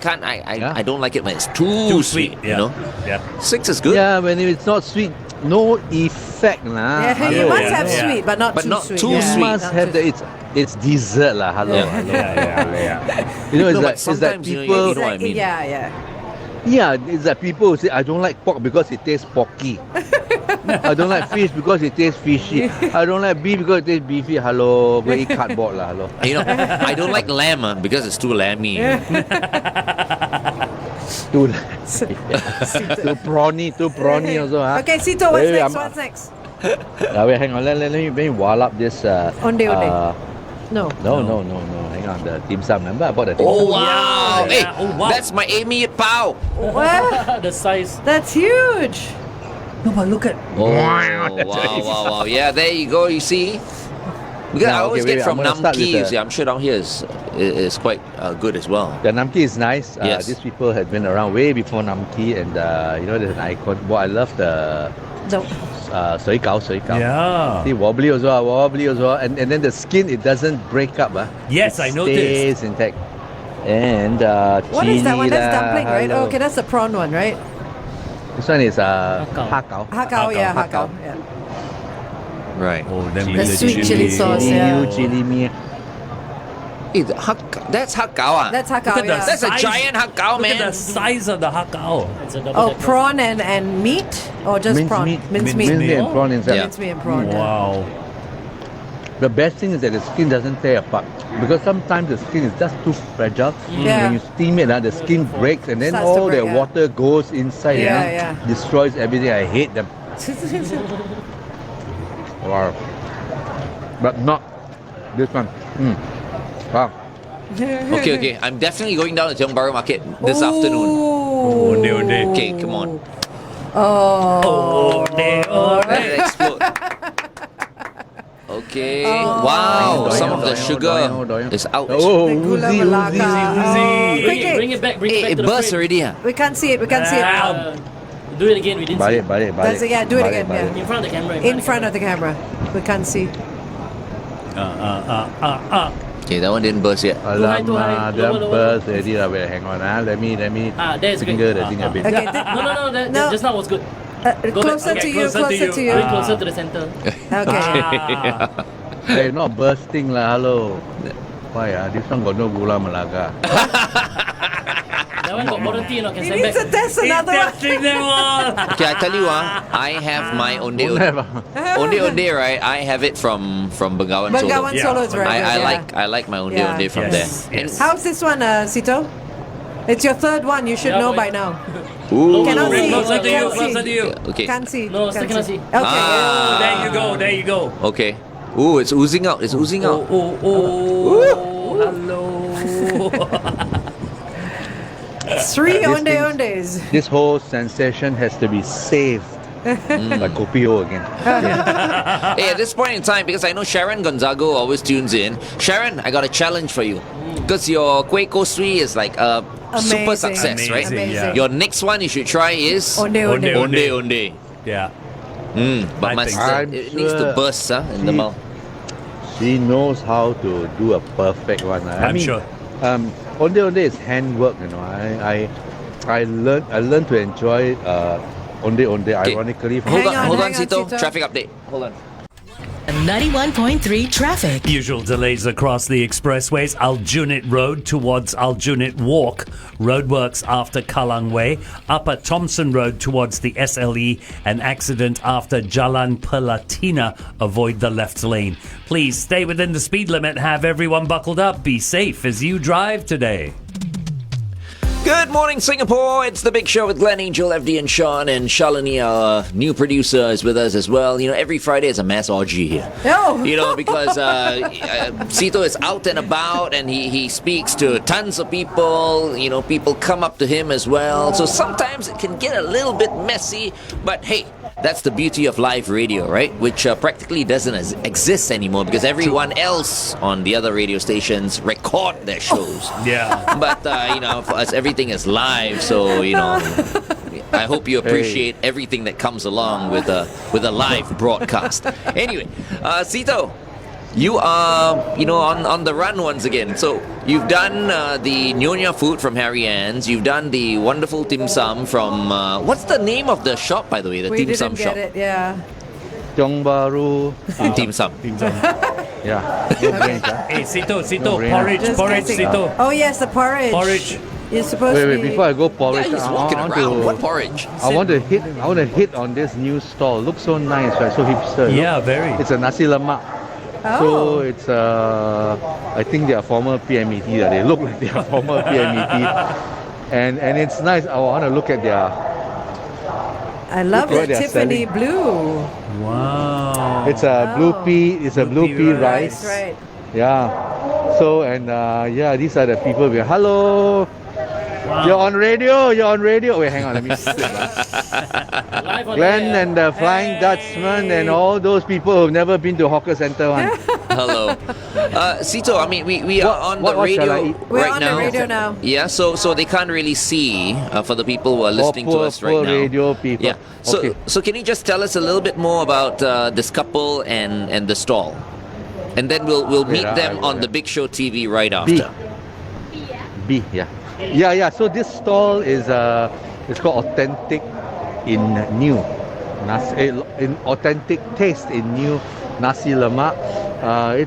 don't like it when it's too sweet. Yeah. You know, Yeah. 6 is good. Yeah, when it's not sweet, no effect lah. Yeah, you Hello. must have Yeah. sweet, but not But too not sweet. too You sweet. must have it's dessert lah. Hello. Yeah. You know, No, but it's like sometimes people. you know what I mean. Yeah. Yeah, it's like people who say, I don't like pork because it tastes porky. I don't like fish because it tastes fishy. I don't like beef because it tastes beefy. Hello, go eat cardboard lah. Hello. You know, I don't like lamb because it's too lammy. Too prawny also. Okay, Sito, what's Wait, next? What's next? Wait, hang on. Let me wall up this. Onde. No. No. Hang on, the dim sum. Remember I bought the dim Oh sum. wow! Hey, Oh, wow. that's my Amy Pao. Wow, The size. that's huge. No, but look at. Oh wow! Yeah, there you go. You see, because I Now, always okay, get wait, from I'm gonna start with Namki. the- You see, I'm sure down here is quite good as well. The Namki is nice. Yes. These people had been around way before Namki, and there's an icon. Well, I love the Soi Gao. Yeah. See, wobbly as well. And then the skin, it doesn't break up. Yes, it I noticed. stays intact. And What is that one? That's chili dumpling, right? hello. Oh, okay, that's the prawn one, right? This one is Hakao. Hakao. Hakao, yeah, Hakao. Yeah. Right. Oh, then The sweet chili sauce, yeah. Chili me. Hey, that's Hakao. That's Look Hakao, at the yeah. That's a size. giant Hakao, Look man. at the size of the hakao. It's a double Oh, decker. prawn and meat? Or just Minced prawn? meat. Minced Minced meat. meat. and prawn inside. Yeah. Minced meat and prawn. yeah. Wow. The best thing is that the skin doesn't tear apart because sometimes the skin is just too fragile. Yeah. When you steam it, the skin breaks and then Starts to all break, the yeah. water goes inside Yeah, and destroys everything. I hate them. Wow. But not this one. Wow. Okay. I'm definitely going down to Tiong Bahru Market this afternoon. Onde, onde. Okay, come on. Oh. Let it explode. Okay. Wow. Some of the sugar is out. Oh, The gula oozy, melaka. oozy. Bring it back. Bring it back It to the burst frame. already. We can't see it. We can't see it. Do it again. We didn't see Balik. That's it, yeah, do it again, yeah. it. In front of the camera. In front of the camera. We can't see. Okay, that one didn't burst yet. Alamak, Lower, that lower. burst already lah. Wait, hang on. Let me There's a finger the thing a bit. Okay, No, No. just now was good. Go closer back. to Okay, you, closer to you. Bring closer to the center. Okay. Hey, not bursting lah. Hello. Why this one got no gula melaka? That one got warranty, can He send needs back. to test another one. Okay, I tell you I have my onde Don't have. onde, right? I have it from Bengawan Solo. Bengawan Solo is very good. I like my onde Yeah. from Yes. there. Yes. How's this one, Sito? It's your third one. You should Yeah, know boy. by now. Ooh. Cannot Bring see. closer to you, Can't closer see. to you. Okay. Can't see. No, still Can't cannot see. see. Okay. Ah. There you go. Okay. Ooh, it's oozing out. It's oozing out. Hello. Three This onde thing's- ondes. This whole sensation has to be saved. Like Kopi O again. Hey, at this point in time, because I know Sharon Gonzago always tunes in. Sharon, I got a challenge for you. Because your Kueh Kosui is like a super Amazing. success, right? Amazing, yeah. Your next one you should try is Onde onde. onde. Yeah. But I must, think- it needs to sure burst in the she- mouth. She knows how to do a perfect one. I I'm mean, sure. Onde onde is handwork. I learned to enjoy onde onde. Ironically, from Hold Hang on, on, Sito. Sito. Traffic update. Hold on. 91.3 traffic. Usual delays across the expressways. Aljunied Road towards Aljunied Walk. Roadworks after Kallang Way. Upper Thompson Road towards the SLE. An accident after Jalan Pelatina. Avoid the left lane. Please stay within the speed limit. Have everyone buckled up. Be safe as you drive today. Good morning, Singapore. It's the Big Show with Glenn, Angel, FD, and Sean. And Shalini, our new producer, is with us as well. Every Friday is a mass orgy here. Oh. Because Sito is out and about and he speaks to tons of people. People come up to him as well. So sometimes it can get a little bit messy. But hey, that's the beauty of live radio, right? Which practically doesn't exist anymore because everyone else on the other radio stations record their shows. Yeah. But, for us, everything is live. So, I hope you appreciate everything that comes along with a live broadcast. Anyway, Sito, you are, on the run once again. So you've done the Nyonya food from Harry Ann's. You've done the wonderful dim sum from, what's the name of the shop, by the way? The We dim sum didn't shop. get it. Yeah. Tiong Bahru. Dim sum. Yeah. No brains, Hey, Sito, No brainer. porridge, Just porridge, guessing. Sito. Oh yes, the porridge. Porridge. You're supposed to Wait, be. before I go porridge, Yeah, he's walking around. What porridge? I want to hit on this new stall. Looks so nice, right? So hipster. Yeah, very. It's a Nasi Lemak. Oh. So it's I think they are former PMET. They look like they are former PMET. And it's nice. I want to look at their. I love Look the what they are Tiffany selling. blue. Wow. It's a blue pea. It's a blue pea That's rice. right. Yeah. So these are the people. Hello. You're on radio. Wait, hang on. Let me flip. Live on Glenn air. and the Flying Dutchman and all those people who've never been to hawker center one. Hello. Sito, I mean, we are on what the shall I radio eat? We're right on now. the radio now. Yeah, so they can't really see for the people who are listening to us right poor now. radio people. Yeah. So Okay. so can you just tell us a little bit more about this couple and the stall, and then we'll meet them on the Big Show TV right after. B, yeah. Yeah. So this stall is it's called Authentic in New. In authentic taste in new Nasi Lemak.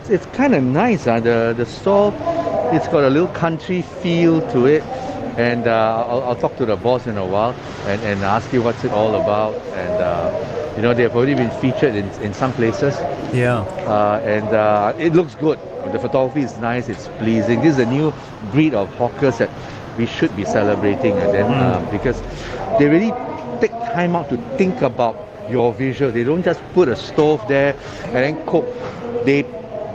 It's kind of nice. The stall, it's got a little country feel to it. And I'll talk to the boss in a while and ask you what's it all about. And you know, they've already been featured in some places. Yeah. And it looks good. The photography is nice. It's pleasing. This is a new breed of hawkers that we should be celebrating, and then because they really take time out to think about your visual. They don't just put a stove there and then cook. They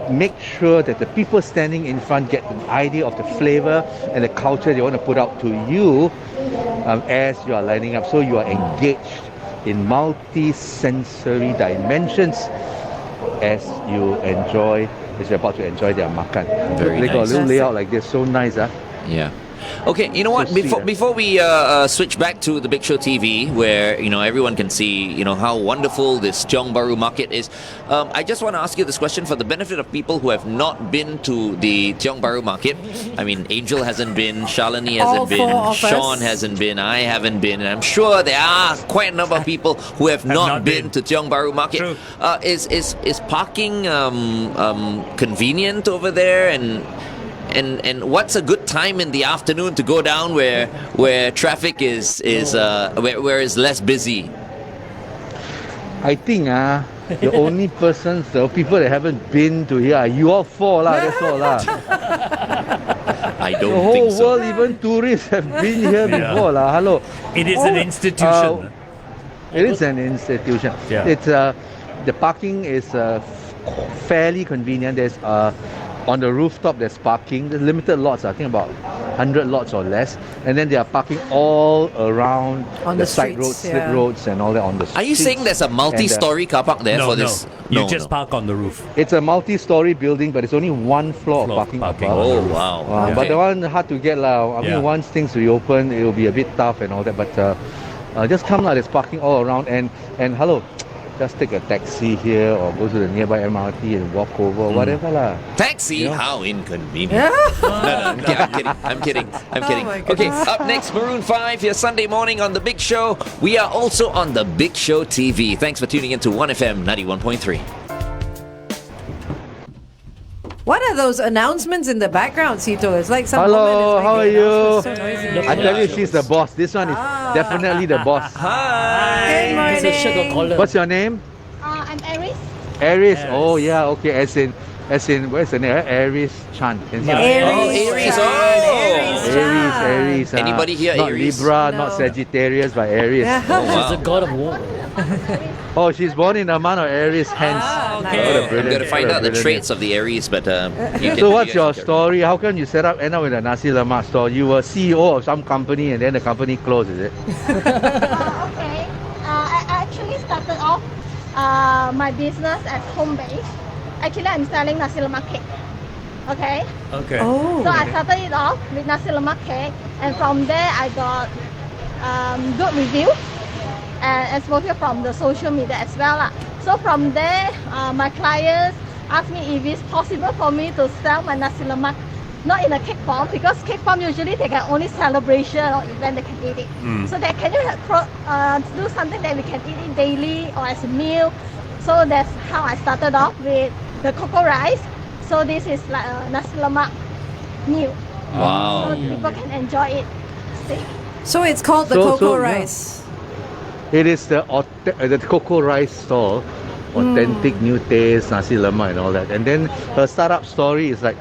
make sure that the people standing in front get an idea of the flavor and the culture they want to put out to you as you are lining up. So you are engaged in multi-sensory dimensions as you're about to enjoy their makan. Very they nice. got a little layout like this, so nice, huh? Yeah. Okay, you know what? Before we switch back to the Big Show TV, where everyone can see how wonderful this Tiong Bahru market is, I just want to ask you this question for the benefit of people who have not been to the Tiong Bahru market. I mean, Angel hasn't been, Shalini hasn't been, Sean hasn't been, I haven't been, and I'm sure there are quite a number of people who have not been to Tiong Bahru market. True. Is parking convenient over there, and what's a good time in the afternoon to go down where traffic is where is less busy? I think the only the people that haven't been to here are you all four lah. That's all lah. I The don't whole think so. world, even tourists, have been here before lah. Hello. It is an institution. It is an institution. Yeah. It's the parking is fairly convenient. There's on the rooftop there's parking. There's limited lots, I think about 100 lots or less, and then they are parking all around On the the side streets, roads, slip yeah. roads, and all that on the streets. Are you saying there's a multi-story car park there for this? You just park on the roof. It's a multi-story building, but it's only one floor of parking above. Oh wow! But Okay. the one hard to get lah. I Yeah. mean, once things reopen, it will be a bit tough and all that. But just come lah. There's parking all around, and hello, just take a taxi here or go to the nearby MRT and walk over, whatever lah. Taxi? How inconvenient. No, I'm kidding. my Okay, goodness. up next, Maroon 5 here Sunday morning on The Big Show. We are also on The Big Show TV. Thanks for tuning in to 1FM 91.3. What are those announcements in the background, Sito? It's like some Hello, woman is how are making you? announcements. So noisy. I tell you, she's the boss. This one is definitely the boss. Good It's a shirt got morning. collar. What's your name? I'm Aries. Aries. Oh yeah, okay. As in, where's the name? Aries Chan. Can you see? Aries. Aries. Aries. Anybody here Not Aries? Libra, No. not Sagittarius, but Aries. Yeah. Oh, She's wow. the god of war. Oh, she's born in the month of Aries, hence. Okay. I'm going to find out the traits of the Aries, but you can. So what's you your can- story? How come you end up with a Nasi Lemak store? You were CEO of some company and then the company closed, is it? Okay. I actually started off my business as home base. Actually, I'm selling Nasi Lemak cake. Okay. Okay. Oh. So I started it off with Nasi Lemak cake, and from there I got good reviews and exposure from the social media as well lah. So from there, my clients asked me if it's possible for me to sell my Nasi Lemak, not in a cake form, because cake form usually they can only celebration or event they can eat it. So that can you do something that we can eat it daily or as a meal. So that's how I started off with the cocoa rice. So this is like a Nasi Lemak meal. Wow. So people can enjoy it. So it's called the So- cocoa so, yeah. rice. It is the cocoa rice stall, authentic new taste, Nasi Lemak and all that. And then her startup story is like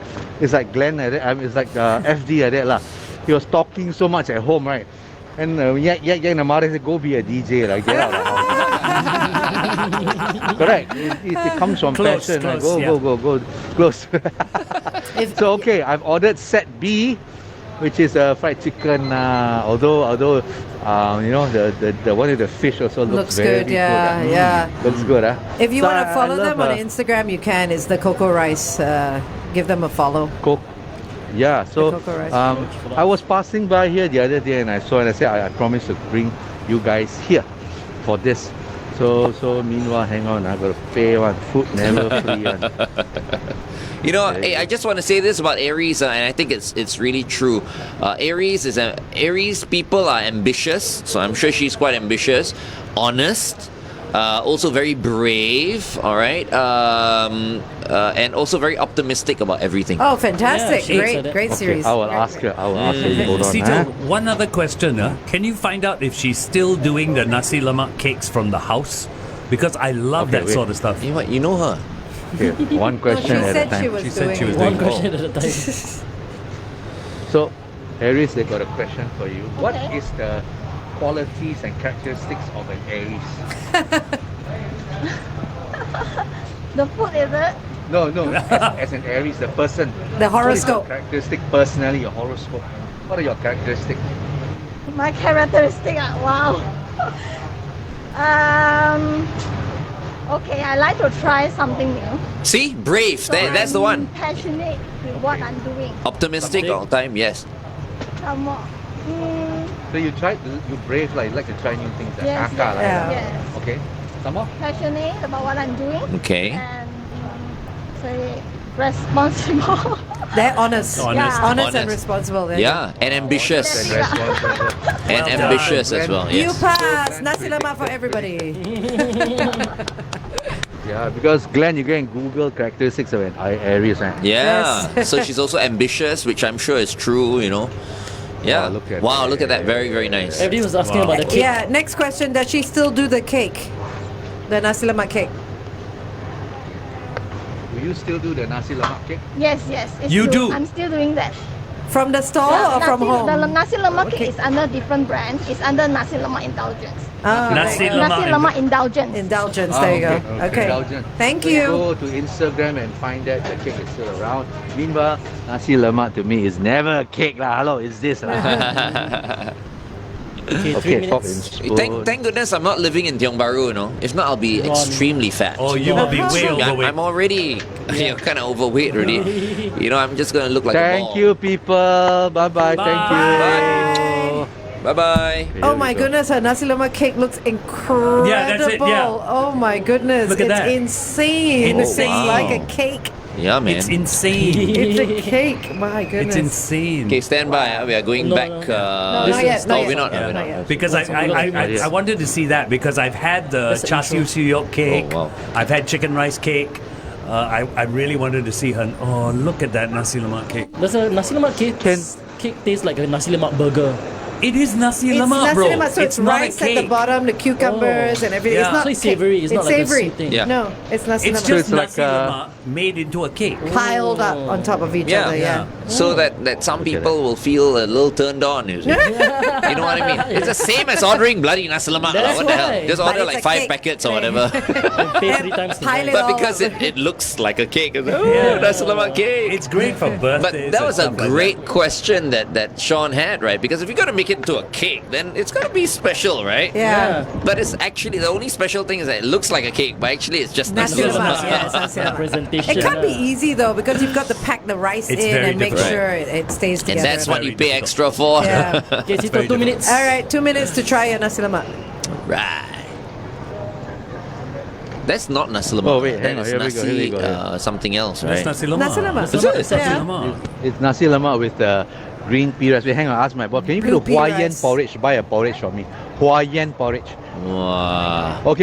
Glenn like that. It's like FD like that lah. He was talking so much at home, right? And the mother said, go be a DJ, like get out of the house. Correct. It comes from Close, passion. Like, close, go, close. So okay, I've ordered set B, which is fried chicken. Although the one with the fish also looks very good. Yeah. Looks good, huh? If you So want to follow I them love, on Instagram, you can. It's the cocoa rice. Give them a follow. Yeah, so The cocoa rice. I was passing by here the other day and I saw and I said I promised to bring you guys here for this. So meanwhile, hang on, I got to pay one. Food never free one. You know, hey, I just want to say this about Aries, and I think it's really true. Aries people are ambitious, so I'm sure she's quite ambitious, honest, Also very brave, all right, and also very optimistic about everything. Oh, fantastic! Yeah, great series. I will ask her. Hold on. Sito, one other question. Can you find out if she's still doing the nasi lemak cakes from the house? Because I love that sort of stuff. You know what? You know her. Okay, one question She at a said time. she was She said doing she was it. doing One question at a time. So, Aries, they got a question for you. What is the qualities and characteristics of an Aries? The food, is it? No, as an Aries, the person. The What is your horoscope. characteristic personally, your horoscope? What are your characteristics? My characteristic, wow. Okay, I like to try something new. See, brave. So That's the I'm one. Passionate with what I'm doing. Optimistic all the time. Yes. Some more. So you brave, like you like to try new things. Like Yes, Aka, like that. yes. Okay. Some more? Passionate about what I'm doing. Okay. And say responsible. They're honest. Honest. Honest and Honest. responsible. There. Yeah, and ambitious. And responsible. And Well ambitious as well. You Yes. pass. Nasi lemak for everybody. Yeah, because Glenn, you go and Google characteristics of an Aries, right? Yeah. Yes. So she's also ambitious, which I'm sure is true, you know. Yeah. Wow, Look at that. Very, very nice. Everybody was asking about the cake. Yeah. Next question: does she still do the cake, the nasi lemak cake? Will you still do the nasi lemak cake? Yes. It's You true. do? I'm still doing that. From the stall or from home? The nasi lemak Okay. cake is under different brand. It's under Nasi Lemak Indulgence. Oh, Nasi okay. lemak. Nasi Lemak Indulgence. Indulgence. There you go. Okay. Indulgent. Thank So you. Go to Instagram and find that the cake is still around. Meanwhile, nasi lemak to me is never a cake lah. Hello, it's this lah. Okay, 3 Okay, fork minutes. and spoon. Thank goodness I'm not living in Tiong Bahru, you know. If not, I'll be extremely fat. Oh, you will be way overweight. I'm already kind of overweight already. You know, I'm just gonna look like a Thank ball. you, people. Bye-bye. Thank you. Bye bye. Oh my goodness, her nasi lemak cake looks incredible. Yeah, that's it, yeah. Oh my goodness, Look at it's that. insane. Insane. It's like a cake. Yeah, man. It's insane. It's a cake. My It's goodness. insane. Okay, stand by. We are going No, back. no. No, not yet, not Oh, yet. we're not. Yeah. We're Not not. yet. Because That's what we got. I wanted to see that because I've had the That's the char siu intro. suyok cake. Oh, wow. I've had chicken rice cake. I really wanted to see her. Oh, look at that nasi lemak cake. Does a nasi lemak cake taste like a nasi lemak burger? It is nasi It's lemak, nasi bro. lemak, so it's not a rice at the cake. bottom, the cucumbers and everything. Yeah. It's not So it's cake. savoury, it's not like a savoury. sweet thing. Yeah. No, it's nasi It's lemak. just it's like nasi lemak made into a cake. piled up on top of each Yeah. other. Yeah. So that some people will feel a little turned on. You see. You know what I mean? It's the same as ordering bloody nasi lemak. That's What the hell? why. Just But order it's like a 5 cake. packets or whatever. Pay 3 times the Pile price. it But all because up. it looks like a cake. It's like, oh, nasi lemak cake. It's great for birthdays. But that was a and stuff like great question that Sean had, right? Because if you're going to make it into a cake, then it's going to be special, right? Yeah. But it's actually, the only special thing is that it looks like a cake, but actually it's just Nasi nasi lemak. lemak. Yeah, it's nasi lemak. Presentation. It can't be easy though because you've got to pack the rice It's in very and make difficult. sure it stays And together. that's what you Very pay difficult. extra for. Yeah. Okay, Sito, very 2 minutes. All right, 2 minutes to try your nasi lemak. Right. That's not nasi lemak. Oh, wait, hang That on. is Here we go, here we nasi, go. something else, That's right? nasi lemak. Nasi lemak. Nasi lemak It's is nasi Yeah. lemak. It's nasi lemak with the green pea rice. Wait, hang on, ask my boss. Can you Blue get a pea Hawaiian rice. porridge? Buy a porridge for me. Hawaiian porridge. Wow. Okay.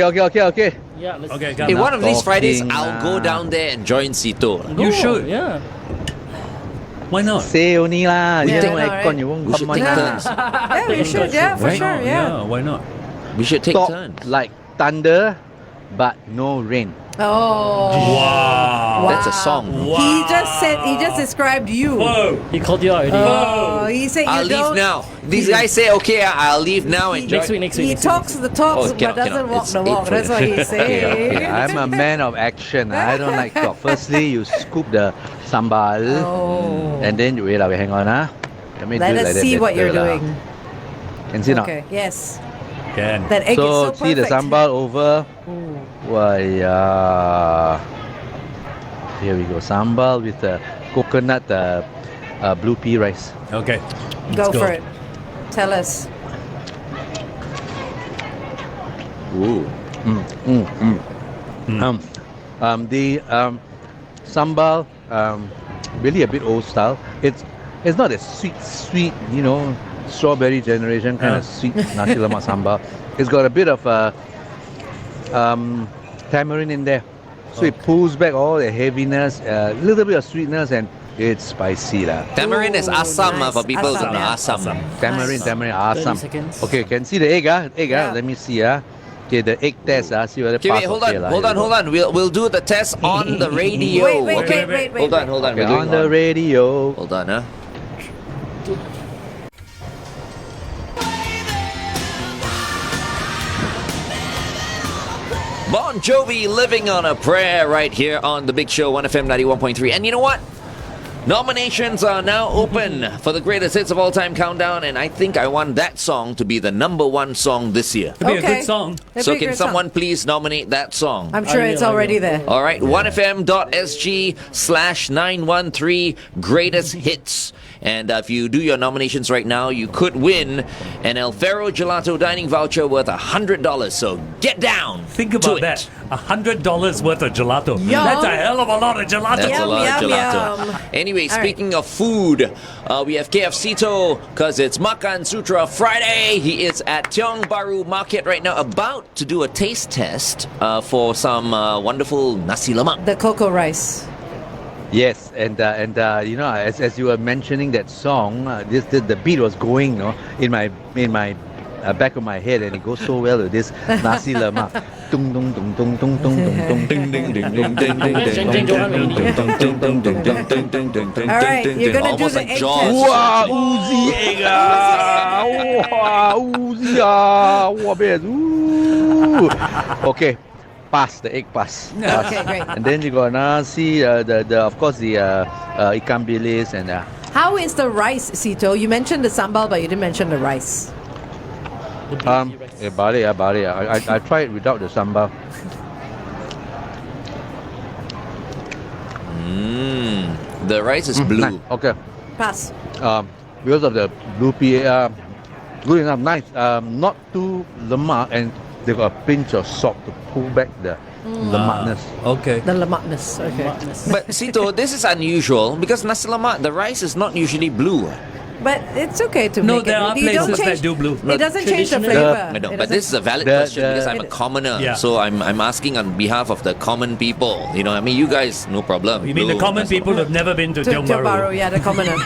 Yeah, let's Okay, Hey, one of these Fridays, Talking I'll go lah. down there and join Sito. go. You should. Yeah. Why not? Say only lah. You Yeah, tengok I know, aircon, right? you won't We should come on take lah. turns. Yeah, we should. Yeah, for Right? sure. Yeah. Why not? We should take Talk turns. like thunder, but no rain. Oh. Wow. That's a song. He just described you. Whoa. He called you out already. Oh, he said you I'll leave don't. now. These guys say, okay, I'll leave now and Next join. week. He talks the talks, Oh, cannot, but doesn't cannot. walk It's the walk. April. That's what he's saying. Okay, I'm a man of action. I don't like talk. Firstly, you scoop the sambal, Oh. and then you wait. Hang on, Let me Let do it us like that see what you're better lah. doing. Can see now. Okay. Yes. Can. That egg is so So see the perfect. sambal over. Why, here we go. Sambal with the coconut blue pea rice. Okay. Go Let's for it. Tell us. Ooh. The sambal, really a bit old style. It's not a sweet, strawberry generation kind of sweet nasi lemak sambal. It's got a bit of tamarind in there. So it pulls back all the heaviness, a little bit of sweetness, and it's spicy lah. Tamarind is asam nice. for people who Asam, know yeah. asam. Tamarind, asam. 30 seconds. Okay, can see the egg, Egg, Let me see, Okay, the egg test, See whether Okay, pass wait, or hold on, fail, hold on. We'll do the test on the radio. Wait. Hold on. Okay, We're doing on the radio. Hold on, Bon Jovi, Living on a Prayer, right here on the Big Show, 1FM 91.3. And you know what? Nominations are now open for the greatest hits of all time countdown, and I think I want that song to be the number one song this year. Could be a good song. So can someone please nominate that song? I'm sure it's already there. All right, 1fm.sg/913 greatest hits. And if you do your nominations right now, you could win an El Ferro Gelato dining voucher worth $100. So get down. Think about that. $100 worth of gelato. Yum. That's a hell of a lot of gelato. That's a lot of gelato. Anyway, speaking of food, we have KFCito because it's Makansutra Friday. He is at Tiong Bahru Market right now, about to do a taste test for some wonderful Nasi Lemak. The cocoa rice. Yes, and you know, as you were mentioning that song, the beat was going, in my back of my head, and it goes so well with this Nasi Lemak. Tung tung tung tung tung tung tung ding ding ding ding ding ding ding. All right, you're gonna do the egg test. Wow, Uzi egg wow, Uzi Okay. Pass, the egg pass. Okay, great. And then you got nasi, of course the ikan bilis and How is the rice, Sito? You mentioned the sambal, but you didn't mention the rice. balik. I tried it without the sambal. The rice is blue. Okay. Pass. Because of the blue pea, good enough, nice. Not too lemak, and they got a pinch of salt to pull back the lemakness. Okay. The lemakness. Okay. But Sito, this is unusual because Nasi Lemak, the rice is not usually blue. But it's okay to No, make there it. are You don't places change- that do blue. It doesn't change the Traditional- flavor. I know, It but this is a valid The- question the- because I'm a commoner. Yeah. So I'm asking on behalf of the common people. You know, I mean, you guys, no problem. You mean the Blue, common Nasi people Lemak. who've never been to To Tiong Bahru, Bahru? yeah, the commoner.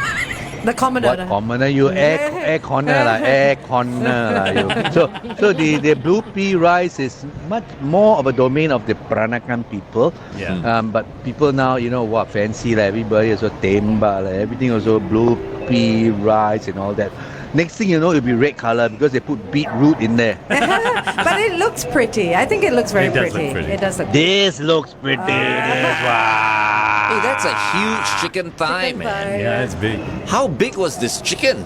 The commoner. What commoner? You air corner lah, air corner lah. So the blue pea rice is much more of a domain of the Peranakan people. Yeah. But people now, fancy lah. Everybody also tembak lah. Everything also blue pea rice and all that. Next thing you know, it'll be red color because they put beetroot in there. But it looks pretty. I think it looks very It does pretty. look pretty. It does look This looks pretty. Wow. Hey, that's a huge chicken thigh, Chicken man. thigh. Yeah, it's big. How big was this chicken?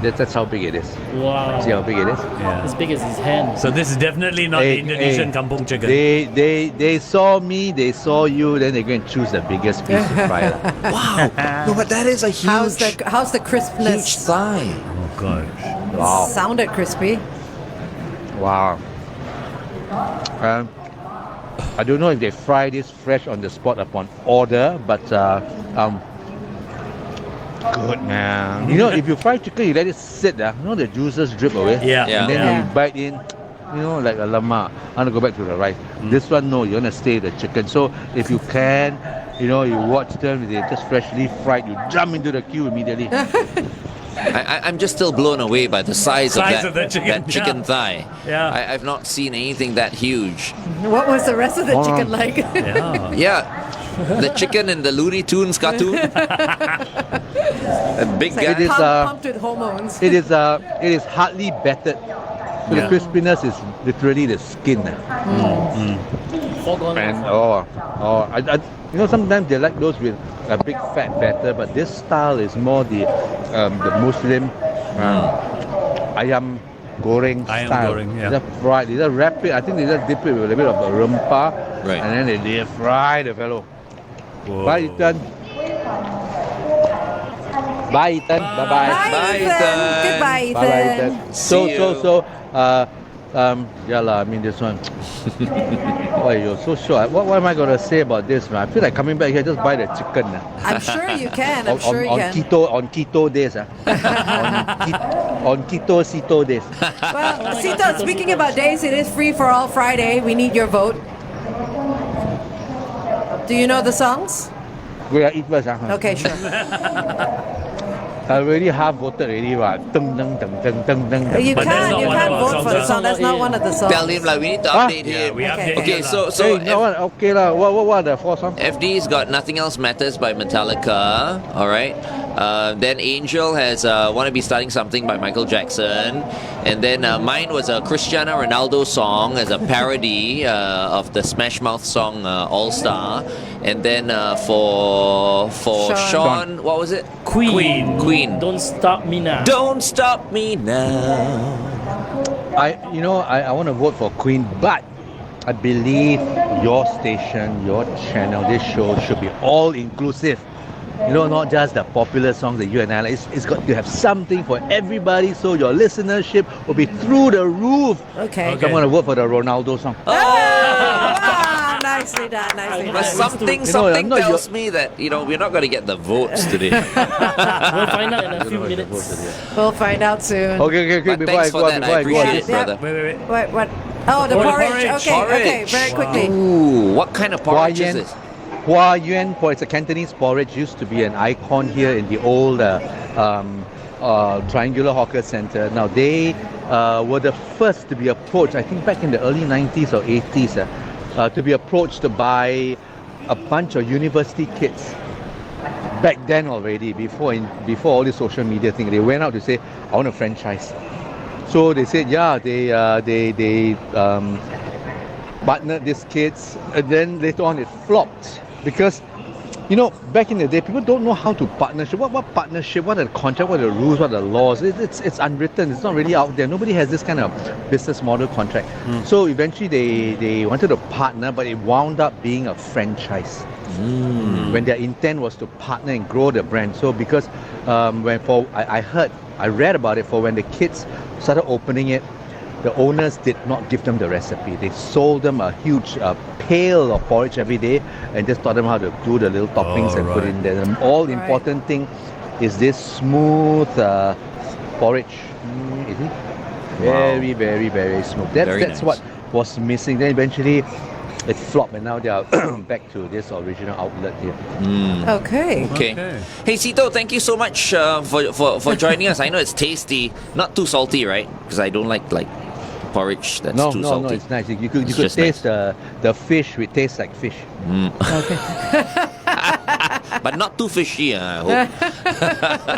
That's how big it is. Wow. See how big it is? Yeah. As big as his hand. So this is definitely not Indonesian kampung chicken. They saw me, they saw you, then they go and choose the biggest piece to fry. Wow. No, but that is a How's the huge crispness? thigh. Oh gosh. Wow. Sounded crispy. Wow. I don't know if they fry this fresh on the spot upon order, but good man. If you fry chicken, you let it sit, the juices drip away. Yeah. Yeah. And then Yeah. you bite in, like a lemak. I want to go back to the rice. This one, no, you're going to stay the chicken. So if you can, you watch them, they're just freshly fried, you jump into the queue immediately. I'm just still blown away by the size of Size that, of the chicken, that chicken yeah. thigh. Yeah. I've not seen anything that huge. What was the rest of the chicken like? Yeah. Yeah. The chicken in the Looney Tunes cartoon. A big It's like guy. is, pumped with hormones. It is hardly battered. So the crispiness is literally the skin. Foregone. And sometimes they like those with a big fat batter, but this style is more the Muslim ayam goreng Ayam style. goreng, yeah. They just fry, they just wrap it. I think they just dip it with a bit of rempah, Right. and then they fry the fellow. Whoa. Bye, Ethan. Bye, Ethan. Bye, bye. Bye, Ethan. Ethan. Goodbye, Bye, Ethan. Ethan. See you. Yeah lah. I mean this one. Why you're so sure? What am I gonna say about this, man? I feel like coming back here just buy the chicken. I'm sure you can. I'm on, sure you on can. keto days. On keto days. Well, Sito, speaking about days, it is free for all Friday. We need your vote. Do you know the songs? We are eat first. Okay, sure. I already half voted already. You can't vote for the song. That's not one of the songs. Tell him like we need to update him. we update Okay, him. so Hey, no one. Okay lah. What are the 4 songs? FD's got Nothing Else Matters by Metallica. All right. Then Angel has Wanna Be Starting Something by Michael Jackson. And then mine was a Cristiano Ronaldo song as a parody of the Smash Mouth song All Star. And then for Sean, what was it? Queen. Queen. Don't Stop Me Now. Don't Stop Me Now. I want to vote for Queen, but I believe your station, your channel, this show should be all inclusive. Not just the popular songs that you and I like. It's got to have something for everybody, so your listenership will be through the roof. Okay. So I'm going to vote for the Ronaldo song. Nicely done. But something tells me that we're not going to get the votes today. We'll find out in a few minutes. We'll find out soon. Okay. But Before thanks I for go, that. I appreciate it, brother. Wait. What? Oh, the porridge. Okay, very quickly. Ooh, what kind of porridge is this? Hua Yuan porridge, it's a Cantonese porridge, used to be an icon here in the old Triangular Hawker Center. Now, they were the first to be approached, I think back in the early 90s or 80s, to be approached by a bunch of university kids. Back then already, before all the social media thing, they went out to say, I want a franchise. So they said, they partnered these kids, and then later on it flopped. Because, back in the day, people don't know how to partnership. What partnership? What are the contracts? What are the rules? What are the laws? It's unwritten. It's not really out there. Nobody has this kind of business model contract. So eventually they wanted to partner, but it wound up being a franchise. When their intent was to partner and grow the brand. So because I read about it, for when the kids started opening it, the owners did not give them the recipe. They sold them a huge pail of porridge every day and just taught them how to do the little toppings and put it in there. The important thing is this smooth porridge. You see? Very, very, very smooth. That's nice. What was missing. Then eventually it flopped, and now they are back to this original outlet here. Okay. Hey Sito, thank you so much for joining us. I know it's tasty, not too salty, right? Because I don't like porridge that's too salty. No, it's nice. You could taste the fish. It tastes like fish. Okay. But not too fishy, I hope.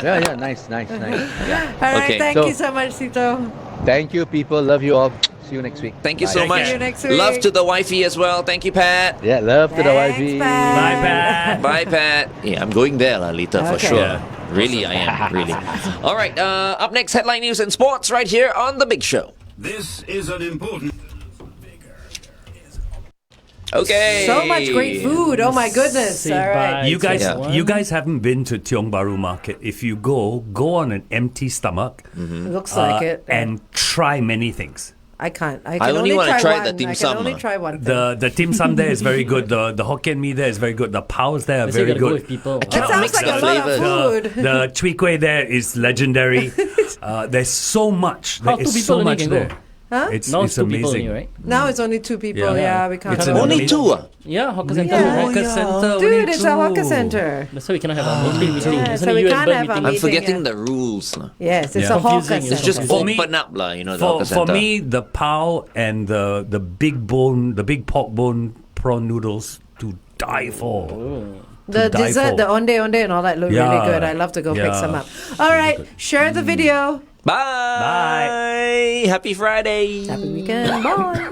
Yeah, nice. Yeah. All right, thank you so much, Sito. Thank you, people. Love you all. See you next week. Thank you so much. See you next week. Love to the wifey as well. Thank you, Pat. Yeah, love to the wifey. Pat. Bye, Pat. Yeah, I'm going there later for sure. Yeah. Really, I am. Really. All right. Up next, headline news and sports right here on The Big Show. This is an important. Okay. So much great food. Oh my goodness. Say All right. bye. You Yeah. guys haven't been to Tiong Bahru Market. If you go on an empty stomach. Looks like it. And try many things. I can't. I I can only only wanna try one. the dim I sum, can only try one thing. The dim sum there is very good. The Hokkien mee there is very good. The paos there are So you very gotta go good. with people. It sounds mix like the a lot of flavors. food. The chui kueh there is legendary. There's so much. How There two is people so only much can there. go? Huh? It's Now it's two people amazing. only, right? Now it's only 2 people. Yeah. Yeah, we can't. It's have Only amazing. two. Yeah, hawker center. Yeah. Hawker center. Dude, only it's a hawker two. center. That's why we cannot have a meeting. Yeah, It's so only we you and can't Bert have a meeting. I'm meeting, forgetting yeah. the rules. Yes, it's Yeah. a hawker Confusing, center. It's just For me- open up, the hawker For center. me, the pao and the big pork bone prawn noodles to die for. The die dessert, for. the onde and all that look really Yeah. good. I love to go pick Yeah. some up. All right, share the video. Bye. Happy Friday. Happy weekend. Bye.